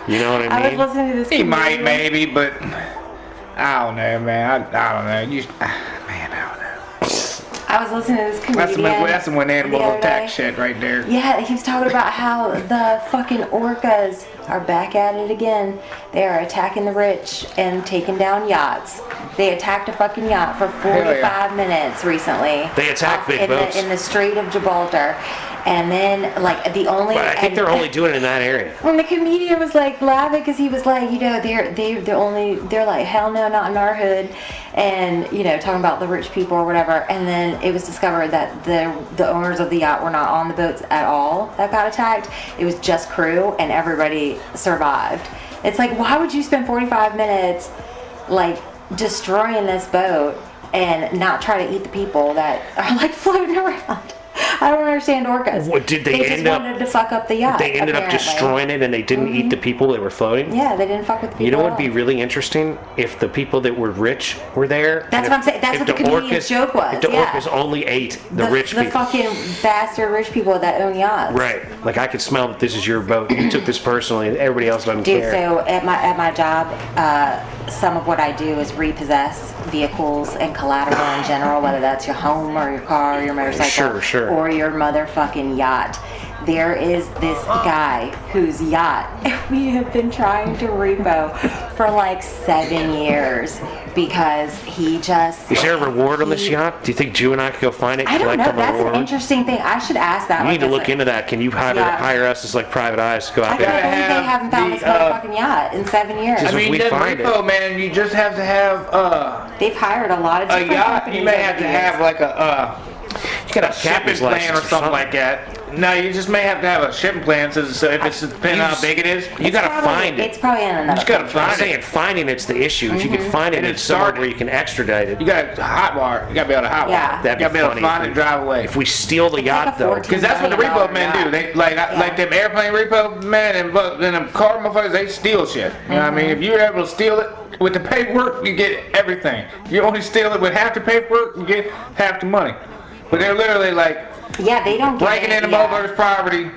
You know what I I mean? was listening to this. He might, comedian. maybe, but I don't know, man. I don't know. Man, I don't know. I was listening to this comedian. That's some when the animal other attack day. shit right there. Yeah, he was talking about how the fucking orcas are back at it again. They are attacking the rich and taking down yachts. They attacked a fucking yacht for 45 minutes recently. They attack big in boats. in the Strait of Gibraltar. And then, like, the only... But I think they're only doing it in that area. When the comedian was like laughing because he was like, they're like, hell no, not in our hood, and talking about the rich people or whatever. And then it was discovered that the owners of the yacht were not on the boats at all that got attacked. It was just crew, and everybody survived. It's like, why would you spend 45 minutes like destroying this boat and not try to eat the people that are like floating around? I don't understand orcas. What, did they just end up- wanted to fuck up the yacht. They ended up apparently. destroying it and they didn't eat the people that were floating? Yeah, they didn't fuck with the people. You know what at would be all. really interesting? If the people that were rich were there. That's what I'm saying. That's what the comedian's joke was, If the yeah. orcas only ate the rich the people. fucking bastard rich people that own yachts. Right. Like I could smell that this is your boat. You took this personally and everybody else doesn't Dude, care. so at my job, some of what I do is repossess vehicles and collateral in general, whether that's your home or your car or your motorcycle Sure. or your motherfucking yacht. There is this guy whose yacht we have been trying to repo for like 7 years because he just... Is there a reward on this yacht? Do you think Jew and I could go find it? I don't know. collect the That's reward? an interesting thing. I should ask that. You need to Like, look into that. Can you hire us as like private eyes to go I out can't there? believe they haven't found the, this motherfucking yacht in 7 years. Just- I mean, we the find repo, man, you just have to have They've hired a lot of a different yacht. companies You may over have to the years. have like a You got a shipping captain's plan license or something like that. No, you just may have to have a shipping plan. So if it's depending on how big it is, You got to Probably- find it. It's probably in another just gotta country. I'm find saying it. finding it's the issue. If you can find it And in it's somewhere started. where you can extradite it. You got to hot wire. You got to be able to hot wire. Yeah. That'd You got to be be able funny to find if it and drive away. If we steal the It's yacht like a though, 14 Because that's what the $1 repo men yacht. do. They like them airplane repo men and them car motherfuckers. They steal shit. You know what I mean? If you're able to steal it with the paperwork, you get everything. If you only steal it with half the paperwork, you get half the money. But they're literally like Yeah, they don't get breaking it, into yeah. motherfuckers' property,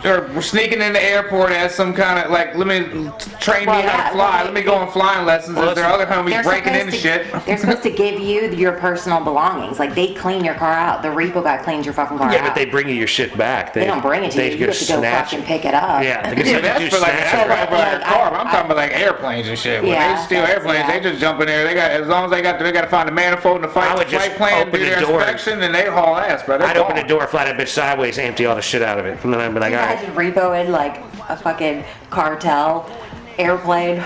or sneaking in the airport as some kind of like, let me train me how to fly. Let me go on flying lessons. If there are other homies breaking into shit. They're supposed to give you your personal belongings. Like they clean your car out. The repo guy cleans your fucking car out. Yeah, but they bring you your shit back. They don't bring it to you. You have to go fucking pick it up. Yeah, that's for like a car. I'm talking about like airplanes and shit. When they steal airplanes, they just jump in there. They got, as long as they got to find the manifold and the flight plan, do their inspection, and they haul ass, bro. I'd open the door, flat that bitch sideways, empty all the shit out of it, and then I'd be like, all right. Imagine repoing like a fucking cartel airplane.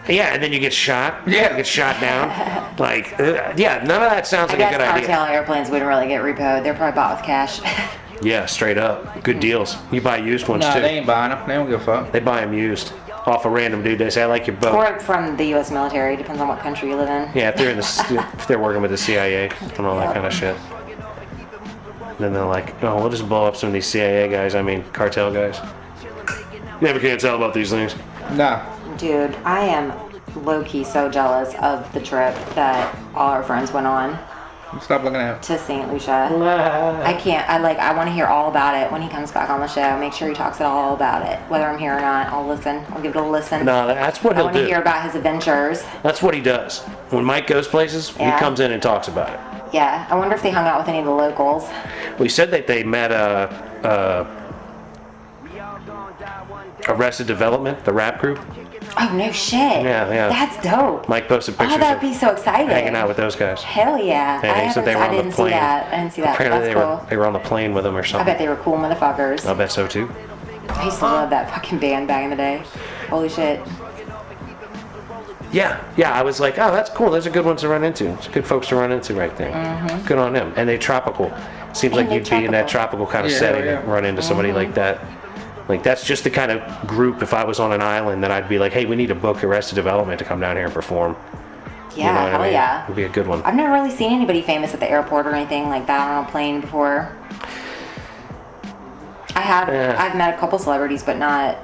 Yeah, and then you get shot. Yeah, you get shot down. Like, yeah, none of that sounds like a good idea. Cartel airplanes wouldn't really get repoed. They're probably bought with cash. Yeah, straight up. Good deals. You buy used ones too. They ain't buying them. They don't give a fuck. They buy them used. Off a random dude. They say, I like your boat. Or from the U.S. military. Depends on what country you live in. Yeah, if they're working with the CIA and all that kind of shit. Then they're like, oh, we'll just blow up some of these CIA guys. I mean, cartel guys. You never can tell about these things. No. Dude, I am low-key so jealous of the trip that all our friends went on. Stop looking at it. To St. Lucia. I can't. I want to hear all about it when he comes back on the show. Make sure he talks all about it. Whether I'm here or not, I'll listen. I'll give it a listen. No, that's what he'll do. I want to hear about his adventures. That's what he does. When Mike goes places, he comes in and talks about it. Yeah. I wonder if they hung out with any of the locals. Well, he said that they met Arrested Development, the rap group. Oh, no shit. Yeah. That's dope. Mike posted pictures that'd be so exciting. Hanging out with those guys. Hell yeah. And he said they were on the plane. I didn't see that. Apparently That's cool. they were on the plane with him or something. I bet they were cool motherfuckers. I bet so too. I used to love that fucking band back in the day. Holy shit. Yeah, I was like, oh, that's cool. Those are good ones to run into. It's good folks to run into right there. Mm-hmm. Good on them. And they're tropical. Seems like you'd be in that tropical kind of setting and run into somebody like that. Like, that's just the kind of group, if I was on an island, that I'd be like, hey, we need to book Arrested Development to come down here and perform. Yeah, you know what hell I mean? yeah. It'd be a good one. I've never really seen anybody famous at the airport or anything like that on a plane before. I have. I've met a couple celebrities, but not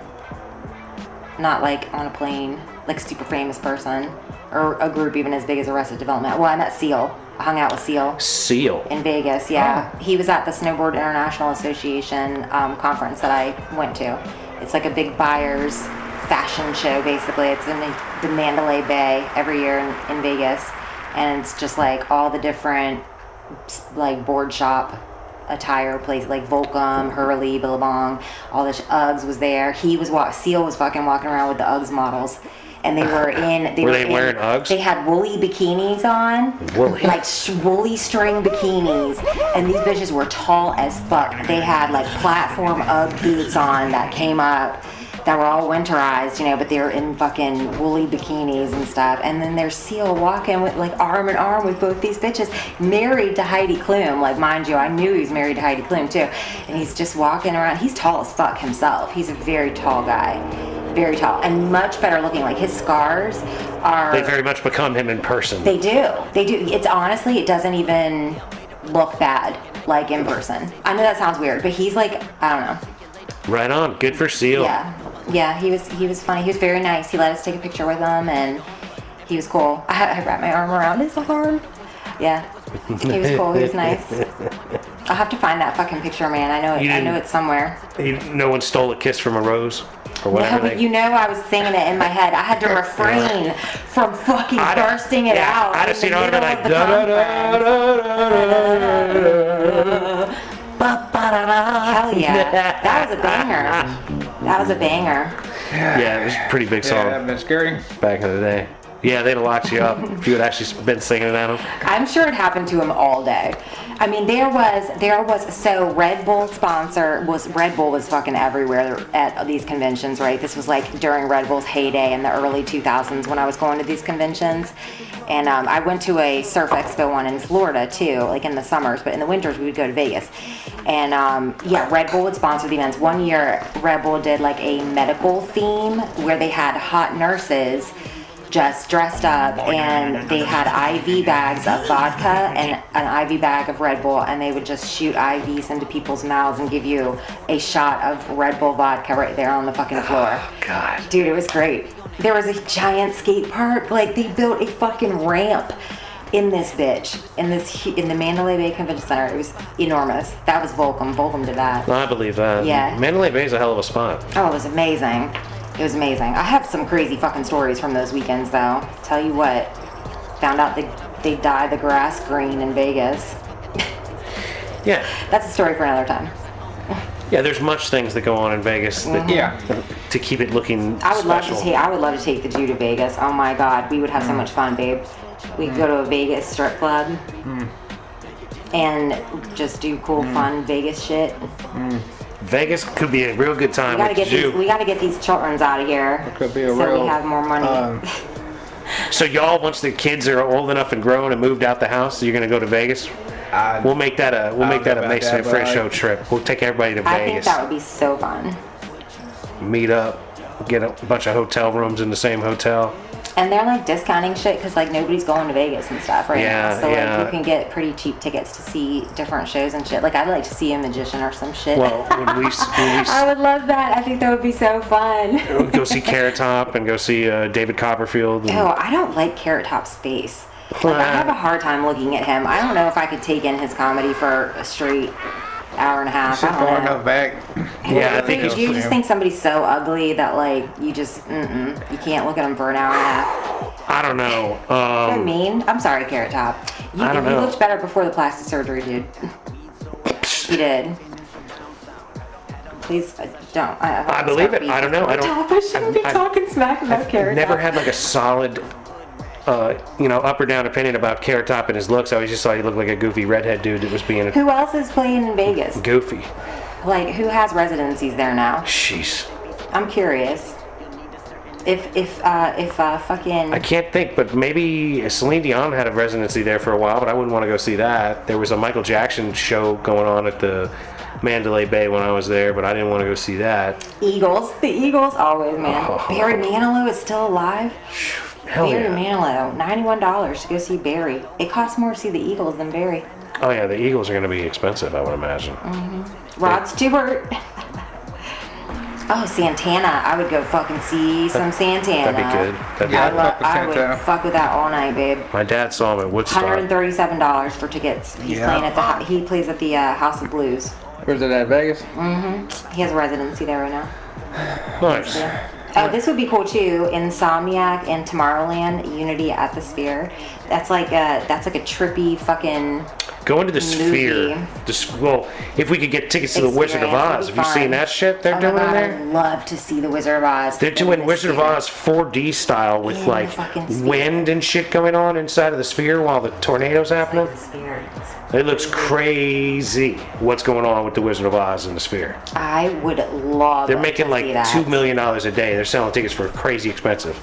like on a plane, like super famous person or a group even as big as Arrested Development. Well, I met Seal. I hung out with Seal. Seal? In Vegas, yeah. Oh. He was at the Snowboard International Association conference that I went to. It's like a big buyers fashion show, basically. It's in the Mandalay Bay every year in Vegas. And it's just like all the different like board shop attire places, like Volcom, Hurley, Billabong, all the Uggs was there. Seal was fucking walking around with the Uggs models. And they were in. Were they wearing Uggs? They had woolly bikinis on. Woolly. Like woolly string bikinis. And these bitches were tall as fuck. They had like platform Ugg boots on that came up that were all winterized, but they were in fucking woolly bikinis and stuff. And then there's Seal walking with like arm in arm with both these bitches, married to Heidi Klum. Like, mind you, I knew he was married to Heidi Klum too. And he's just walking around. He's tall as fuck himself. He's a very tall guy. Very tall and much better looking. Like, his scars are. They very much become him in person. They do. It's honestly, it doesn't even look bad like in person. I know that sounds weird, but he's like, I don't know. Right on. Good for Seal. Yeah. He was funny. He was very nice. He let us take a picture with him, and he was cool. I wrapped my arm around his arm. Yeah. He was cool. He was nice. I'll have to find that fucking picture, man. I know it's somewhere. No one stole a kiss from a rose? Or whatever. No, I was singing it in my head. I had to refrain from fucking bursting it out. I'd have seen all of it like hell yeah. That was a banger. Yeah, it was a pretty big song. Yeah, that been scary. Back in the day. Yeah, they'd have locked you up if you had actually been singing it at them. I'm sure it happened to him all day. I mean, there was so Red Bull was fucking everywhere at these conventions, right? This was like during Red Bull's heyday in the early 2000s when I was going to these conventions. And I went to a Surf Expo one in Florida too, like in the summers, but in the winters we would go to Vegas. And Red Bull would sponsor the events. One year, Red Bull did like a medical theme where they had hot nurses just dressed up, and they had IV bags of vodka and an IV bag of Red Bull, and they would just shoot IVs into people's mouths and give you a shot of Red Bull vodka right there on the fucking floor. Oh, God. Dude, it was great. There was a giant skate park. Like, they built a fucking ramp in this bitch, in the Mandalay Bay Convention Center. It was enormous. That was Volcom. Volcom did that. I believe that. Yeah. Mandalay Bay is a hell of a spot. Oh, it was amazing. It was amazing. I have some crazy fucking stories from those weekends, though. Tell you what, found out they dye the grass green in Vegas. Yeah. That's a story for another time. Yeah, there's much things that go on in Vegas that, Yeah. to keep it looking I would special. love to take the Jew to Vegas. Oh my God, we would have so much fun, babe. We could go to a Vegas strip club and just do cool, fun Vegas shit. Vegas could be a real good time with the Jew. We gotta get these childrens out of here. Could be a so real, we have more money. So y'all, once the kids are old enough and grown and moved out the house, you're gonna go to Vegas? We'll make that a Mason and Fred show trip. We'll take everybody to I think Vegas. that would be so fun. Meet up, get a bunch of hotel rooms in the same hotel. And they're like discounting shit because like nobody's going to Vegas and stuff right now. So yeah. like you can get pretty cheap tickets to see different shows and shit. Like I'd like to see a magician or some shit. Well, when we I would love that. I think that would be so fun. go see Carrot Top and go see David Copperfield. And, Oh, I don't like Carrot Top's face. Like, I have a hard time looking at him. I don't know if I could take in his comedy for a straight hour and a half. Sit I don't far know. enough back. Yeah, I think Do he's you just think somebody's so ugly that like you just you can't look at him for an hour and a half? I don't know. I mean, I'm sorry, Carrot Top. I don't He know. looked better before the plastic surgery, dude. He did. Please don't. I believe it. I don't know. I don't. I shouldn't be I've- talking smack about Carrot Never Top. had like a solid, up or down opinion about Carrot Top and his looks. I always just thought he looked like a goofy redhead dude that was being Who else is playing in Vegas? goofy. Like, who has residencies there now? Jeez. I'm curious. If fucking I can't think, but maybe Celine Dion had a residency there for a while, but I wouldn't want to go see that. There was a Michael Jackson show going on at the Mandalay Bay when I was there, but I didn't want to go see that. the Eagles always, man. Oh. Barry Manilow is still alive. Hell Barry yeah. Manilow, $91 to go see Barry. It costs more to see the Eagles than Barry. Oh yeah, the Eagles are going to be expensive, I would imagine. Rod Stewart. Oh, Santana. I would go fucking see some Santana. That'd be good. That'd be Yeah, good. fuck with I would Santana. fuck with that all night, babe. My dad saw him at Woodstock. $137 for tickets. He's Yeah. playing at he plays at the House of Blues. Where's it at, Vegas? He has a residency there right now. Nice. Yeah. Oh, this would be cool too. Insomniac and Tomorrowland, Unity at the Sphere. That's like a trippy fucking. Go into the Movie. Sphere. Well, if we could get tickets to the Wizard of Experience, Oz, that'd have be you seen fun. that shit they're Oh doing my God, there? I'd love to see the Wizard of Oz. They're doing in the Wizard of Sphere. Oz 4D style with In the like fucking Sphere. wind and shit going on inside of the Sphere while the tornado's happening. The Sphere. It looks crazy what's going on with the Wizard of Oz in the Sphere. I would love. They're making to like see that. $2 million a day. They're selling tickets for crazy expensive.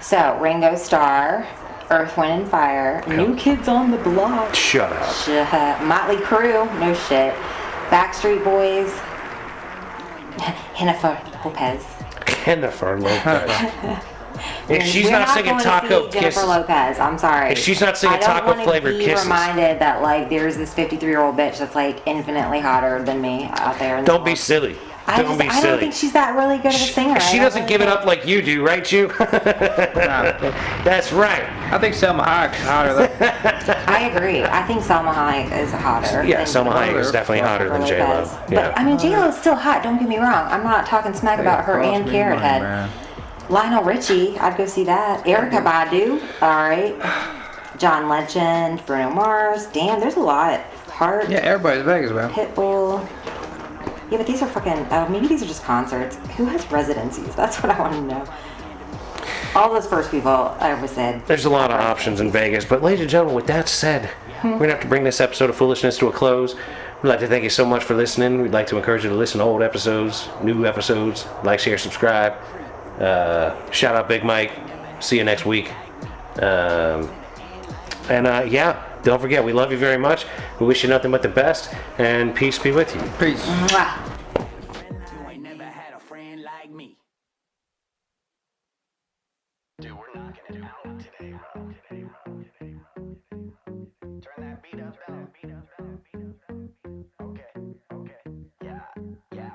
So Ringo Starr, Earth, Wind and Fire, New Kids on the Block, Shut up. Motley Crue, no shit, Backstreet Boys, Jennifer Lopez. Jennifer Lopez. If she's We're not singing going to Taco see Jennifer Kisses. Lopez. I'm sorry. If she's not singing I don't taco wanna flavored be kisses. reminded that like there's this 53-year-old bitch that's like infinitely hotter than me out there. In the Don't be world. silly. I Don't be don't silly. think she's that really good of a singer. She doesn't give it up like you do, right, you? Nah, That's right. I think Selma Hayek's hotter though. I agree. I think Salma Hayek is hotter. Yeah, than Selma Hayek is Jennifer definitely hotter than Jennifer J-Lo. Lopez. Yeah. But I mean, J-Lo is still hot. Don't get me wrong. I'm not talking smack about her and Carrot Head. Lionel Richie, I'd go see that. Erica Badu, all right. John Legend, Bruno Mars. Damn, there's a lot. Heart, Yeah, everybody's Vegas, man. Pitbull. Yeah, but these are fucking. Oh, maybe these are just concerts. Who has residencies? That's what I want to know. All those first people I ever said. There's a lot of options in Vegas, but ladies and gentlemen, with that said, we're gonna have to bring this episode of Foolishness to a close. We'd like to thank you so much for listening. We'd like to encourage you to listen to old episodes, new episodes, like, share, subscribe. Shout out Big Mike. See you next week. Yeah, don't forget, we love you very much. We wish you nothing but the best, and peace be with you. Peace. Mwah. You ain't never had a friend like me. Dude, we're knocking it out today, bro. Turn that beat up, though. Okay, yeah.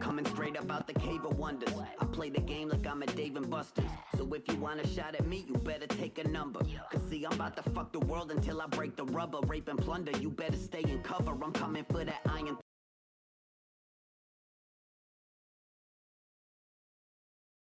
Come coming straight up out the cave of wonders. I play the game like I'm a Dave and Buster's. So if you want a shot at me, you better take a number. Cause see, I'm about to fuck the world until I break the rubber. Rape and plunder, you better stay in cover. I'm coming for that iron.